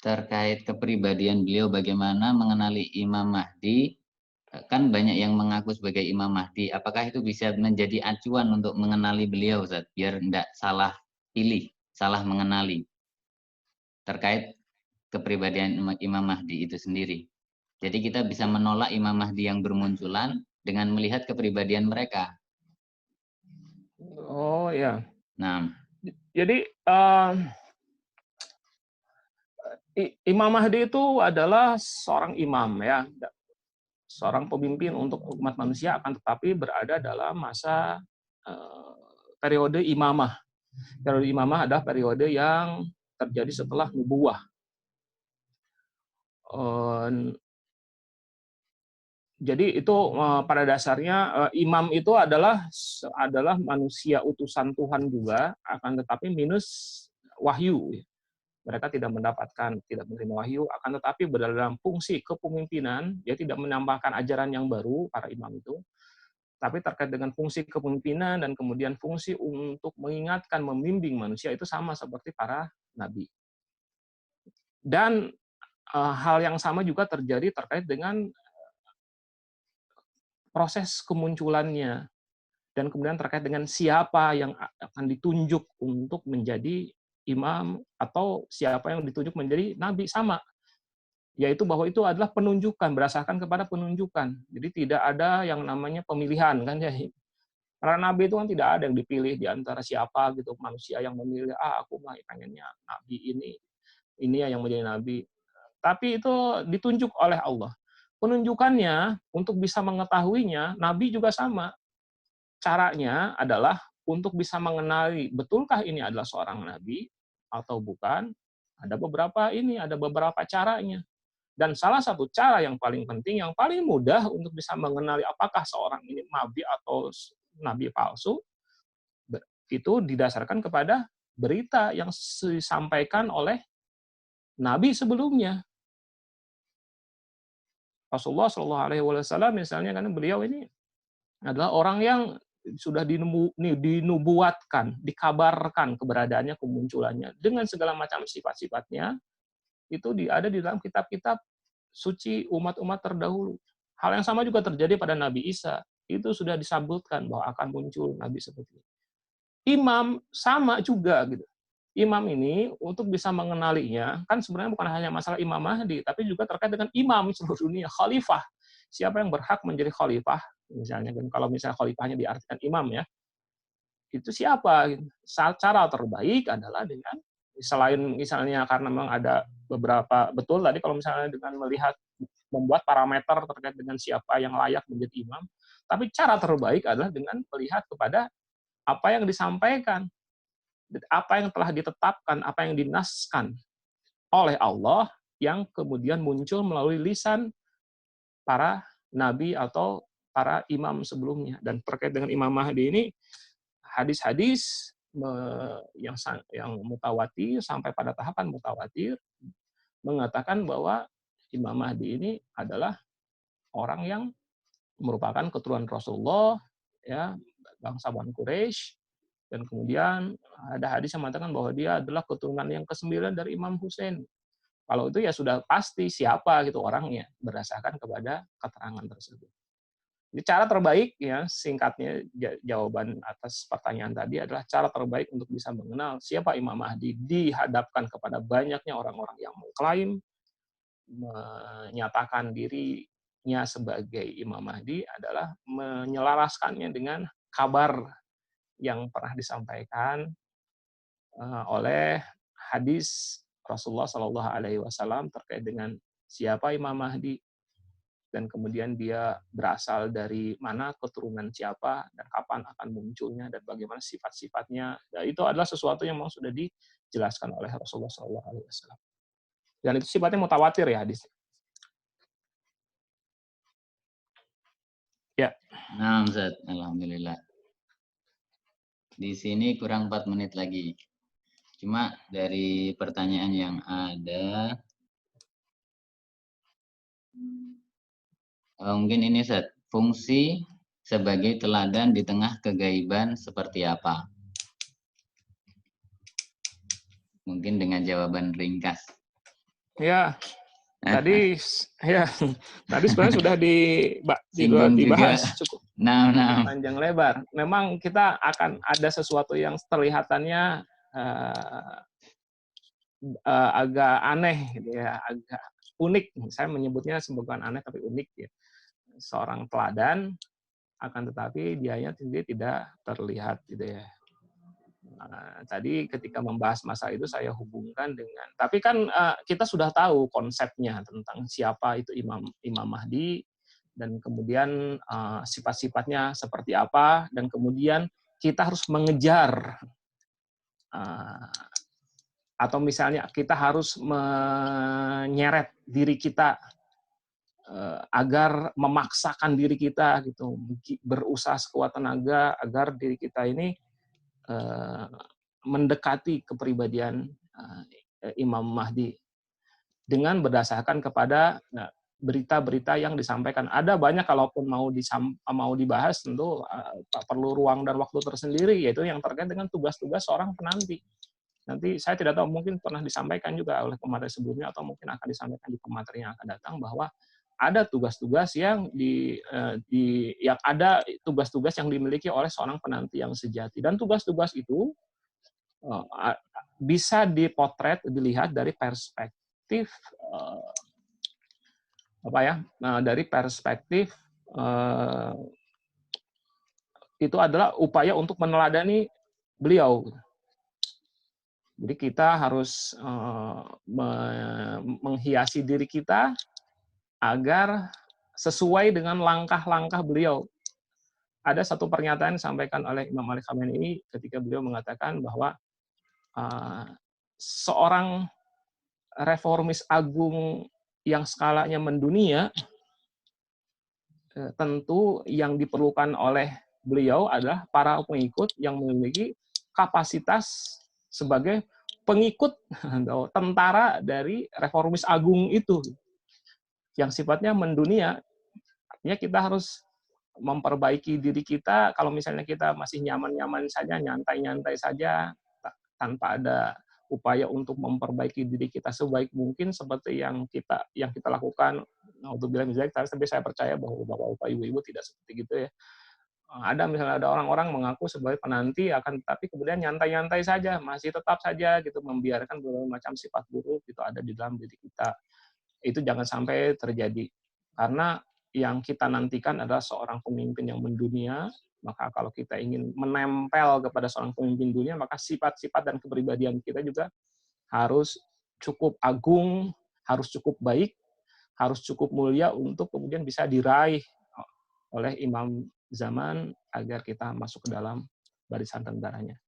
terkait kepribadian beliau, bagaimana mengenali Imam Mahdi, kan banyak yang mengaku sebagai Imam Mahdi, apakah itu bisa menjadi acuan untuk mengenali beliau Ustaz, biar tidak salah pilih, salah mengenali terkait kepribadian Imam Mahdi itu sendiri. Jadi kita bisa menolak Imam Mahdi yang bermunculan dengan melihat kepribadian mereka. Oh ya. Nah, jadi Imam Mahdi itu adalah seorang imam ya, seorang pemimpin untuk umat manusia, akan tetapi berada dalam masa periode imamah. Periode imamah adalah periode yang terjadi setelah nubuwah. Jadi itu pada dasarnya imam itu adalah manusia utusan Tuhan juga, akan tetapi minus wahyu. Mereka tidak menerima wahyu, akan tetapi berada dalam fungsi kepemimpinan. Dia tidak menambahkan ajaran yang baru, para imam itu, tapi terkait dengan fungsi kepemimpinan dan kemudian fungsi untuk mengingatkan, membimbing manusia, itu sama seperti para nabi. Dan hal yang sama juga terjadi terkait dengan proses kemunculannya, dan kemudian terkait dengan siapa yang akan ditunjuk untuk menjadi imam atau siapa yang ditunjuk menjadi nabi, sama, yaitu bahwa itu adalah penunjukan, berdasarkan kepada penunjukan. Jadi tidak ada yang namanya pemilihan kan ya. Karena nabi itu kan tidak ada yang dipilih di antara siapa gitu, manusia yang memilih, aku mah pengennya nabi ini ya yang menjadi nabi. Tapi itu ditunjuk oleh Allah. Penunjukannya untuk bisa mengetahuinya, nabi juga sama. Caranya adalah untuk bisa mengenali betulkah ini adalah seorang nabi atau bukan. Ada beberapa caranya. Dan salah satu cara yang paling penting, yang paling mudah untuk bisa mengenali apakah seorang ini nabi atau nabi palsu, itu didasarkan kepada berita yang disampaikan oleh nabi sebelumnya. Rasulullah Shallallahu Alaihi Wasallam misalnya, karena beliau ini adalah orang yang sudah dinubuatkan, dikabarkan keberadaannya, kemunculannya dengan segala macam sifat-sifatnya, itu ada di dalam kitab-kitab suci umat-umat terdahulu. Hal yang sama juga terjadi pada Nabi Isa. Itu sudah disebutkan bahwa akan muncul Nabi seperti itu. Imam sama juga gitu. Imam ini untuk bisa mengenalinya, kan sebenarnya bukan hanya masalah Imam Mahdi, tapi juga terkait dengan imam seluruh dunia, khalifah. Siapa yang berhak menjadi khalifah? Misalnya, kalau misalnya khalifahnya diartikan imam ya, itu siapa? Cara terbaik adalah dengan, selain misalnya karena memang ada beberapa, betul tadi kalau misalnya dengan melihat, membuat parameter terkait dengan siapa yang layak menjadi imam, tapi cara terbaik adalah dengan melihat kepada apa yang disampaikan, apa yang telah ditetapkan, apa yang dinaskan oleh Allah, yang kemudian muncul melalui lisan para nabi atau para imam sebelumnya. Dan terkait dengan Imam Mahdi ini, hadis-hadis yang mutawatir, sampai pada tahapan mutawatir, mengatakan bahwa Imam Mahdi ini adalah orang yang merupakan keturunan Rasulullah, ya, bangsawan Quraisy, dan kemudian ada hadis yang mengatakan bahwa dia adalah keturunan yang ke-9 dari Imam Husain. Kalau itu ya sudah pasti siapa gitu orangnya berdasarkan kepada keterangan tersebut. Jadi cara terbaik ya singkatnya jawaban atas pertanyaan tadi adalah cara terbaik untuk bisa mengenal siapa Imam Mahdi dihadapkan kepada banyaknya orang-orang yang mengklaim menyatakan dirinya sebagai Imam Mahdi adalah menyelaraskannya dengan kabar yang pernah disampaikan oleh hadis Rasulullah Shallallahu Alaihi Wasallam terkait dengan siapa Imam Mahdi dan kemudian dia berasal dari mana, keturunan siapa, dan kapan akan munculnya, dan bagaimana sifat-sifatnya. Dan itu adalah sesuatu yang memang sudah dijelaskan oleh Rasulullah Shallallahu Alaihi Wasallam. Dan itu sifatnya mutawatir ya hadis. Ya. Nah, Ustaz, alhamdulillah. Di sini kurang 4 menit lagi. Cuma dari pertanyaan yang ada, mungkin ini Ustaz, fungsi sebagai teladan di tengah kegaiban seperti apa? Mungkin dengan jawaban ringkas. Ya, tadi sebenarnya sudah dibahas cukup panjang lebar. Memang kita akan ada sesuatu yang terlihatannya agak aneh, gitu ya, agak unik. Saya menyebutnya bukan aneh tapi unik ya. Seorang teladan, akan tetapi dianya sendiri tidak terlihat, gitu ya. Nah, tadi ketika membahas masalah itu saya hubungkan dengan, tapi kan kita sudah tahu konsepnya tentang siapa itu Imam Mahdi dan kemudian sifat-sifatnya seperti apa dan kemudian kita harus mengejar atau misalnya kita harus menyeret diri kita agar memaksakan diri kita gitu berusaha sekuat tenaga agar diri kita ini mendekati kepribadian Imam Mahdi dengan berdasarkan kepada berita-berita yang disampaikan. Ada banyak kalaupun mau dibahas tentu perlu ruang dan waktu tersendiri yaitu yang terkait dengan tugas-tugas seorang penanti. Nanti saya tidak tahu mungkin pernah disampaikan juga oleh pemateri sebelumnya atau mungkin akan disampaikan di pemateri yang akan datang bahwa ada tugas-tugas yang ada tugas-tugas yang dimiliki oleh seorang penanti yang sejati dan tugas-tugas itu bisa dipotret dilihat dari perspektif dari perspektif itu adalah upaya untuk meneladani beliau. Jadi kita harus menghiasi diri kita agar sesuai dengan langkah-langkah beliau. Ada satu pernyataan yang disampaikan oleh Imam Ali Khamenei ini ketika beliau mengatakan bahwa seorang reformis agung yang skalanya mendunia, tentu yang diperlukan oleh beliau adalah para pengikut yang memiliki kapasitas sebagai pengikut atau tentara dari reformis agung itu yang sifatnya mendunia. Artinya kita harus memperbaiki diri kita. Kalau misalnya kita masih nyaman-nyaman saja, nyantai-nyantai saja, tanpa ada upaya untuk memperbaiki diri kita sebaik mungkin seperti yang kita lakukan. Untuk bilang misalnya, tapi saya percaya bahwa bapak-bapak, ibu-ibu tidak seperti gitu ya. Misalnya ada orang-orang mengaku sebagai penanti, tapi kemudian nyantai-nyantai saja, masih tetap saja gitu membiarkan berbagai macam sifat buruk itu ada di dalam diri kita. Itu jangan sampai terjadi. Karena yang kita nantikan adalah seorang pemimpin yang mendunia, maka kalau kita ingin menempel kepada seorang pemimpin dunia, maka sifat-sifat dan kepribadian kita juga harus cukup agung, harus cukup baik, harus cukup mulia untuk kemudian bisa diraih oleh imam zaman agar kita masuk ke dalam barisan tentaranya.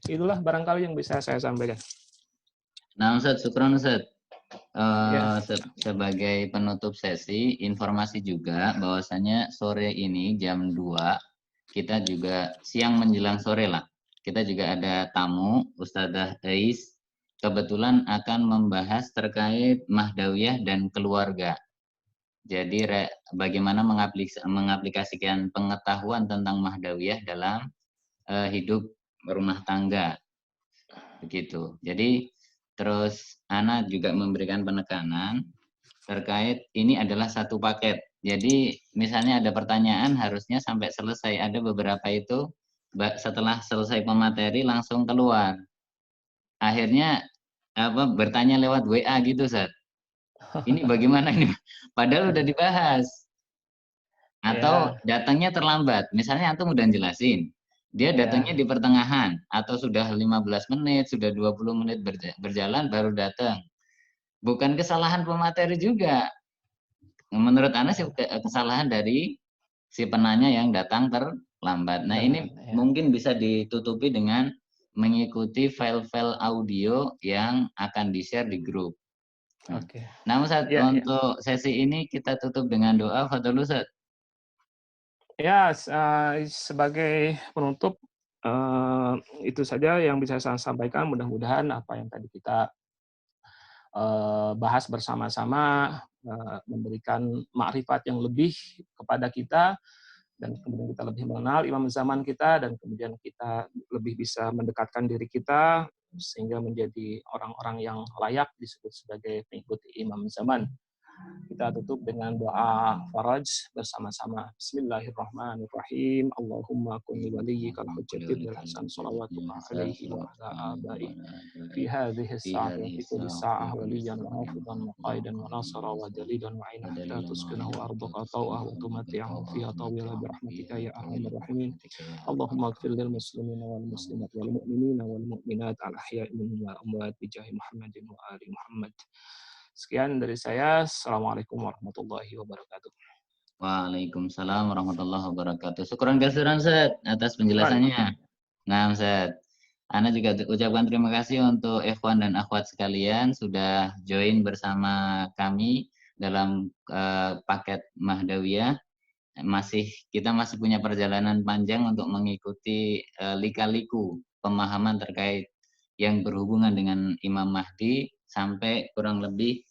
Itulah barangkali yang bisa saya sampaikan. Nah, Ustaz, syukran Ustaz. Sebagai penutup sesi, informasi juga bahwasanya sore ini jam 2, kita juga siang menjelang sore lah, kita juga ada tamu, Ustadzah Ais, kebetulan akan membahas terkait Mahdawiyah dan keluarga. Jadi bagaimana mengaplikasikan pengetahuan tentang Mahdawiyah dalam hidup rumah tangga. Begitu. Jadi Terus Ana juga memberikan penekanan terkait ini adalah satu paket. Jadi misalnya ada pertanyaan harusnya sampai selesai. Ada beberapa itu setelah selesai pemateri langsung keluar. Akhirnya bertanya lewat WA gitu, Sat. Ini bagaimana ini? Padahal udah dibahas. Atau Ya, datangnya terlambat. Misalnya antum udah jelasin. Dia datangnya ya, di pertengahan atau sudah 15 menit, sudah 20 menit berjalan baru datang. Bukan kesalahan pemateri juga. Menurut Anda sih ya, kesalahan dari si penanya yang datang terlambat. Nah, ini ya. mungkin bisa ditutupi dengan mengikuti file-file audio yang akan di-share di grup. Oke. Nah, Ustaz, Ya, ya. untuk sesi ini kita tutup dengan doa. Fadhol Ustaz. Ya, sebagai penutup, itu saja yang bisa saya sampaikan. Mudah-mudahan apa yang tadi kita bahas bersama-sama memberikan makrifat yang lebih kepada kita, dan kemudian kita lebih mengenal imam zaman kita, dan kemudian kita lebih bisa mendekatkan diri kita sehingga menjadi orang-orang yang layak disebut sebagai pengikut imam zaman. Kita tutup dengan doa faraj bersama-sama. Bismillahirrahmanirrahim. Allahumma kun li waliyyikal hujjati ibn al-Hasan salawatullahi alaihi wa ala abai. في هذه الساعة وفي كل ساعة وليا وحافظا وقائدا وناصرا ودليلا وعينا حتى تسكنه أرضك طوعا وتمتعه فيها طويلا برحمتك يا أرحم الراحمين. اللهم اغفر للمسلمين والمسلمات والمؤمنين والمؤمنات الأحياء منهم والأموات بجاه محمد وآل محمد. Sekian dari saya. Assalamualaikum warahmatullahi wabarakatuh. Waalaikumsalam warahmatullahi wabarakatuh. Syukran kasiran, Ustaz, atas Syukran. penjelasannya. Nah, Ustaz, Ana juga ucapkan terima kasih untuk ikhwan dan akhwat sekalian sudah join bersama kami dalam paket Mahdawiyah. Kita masih punya perjalanan panjang untuk mengikuti lika-liku pemahaman terkait yang berhubungan dengan Imam Mahdi sampai kurang lebih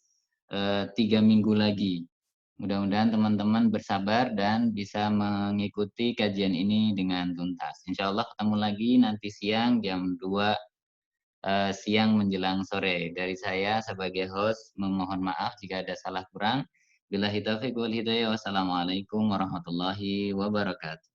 3 minggu lagi. Mudah-mudahan teman-teman bersabar dan bisa mengikuti kajian ini dengan tuntas. Insya Allah ketemu lagi nanti siang jam 2 siang menjelang sore. Dari saya sebagai host memohon maaf jika ada salah kurang. Billahi taufiq wal hidayah. Wassalamualaikum warahmatullahi wabarakatuh.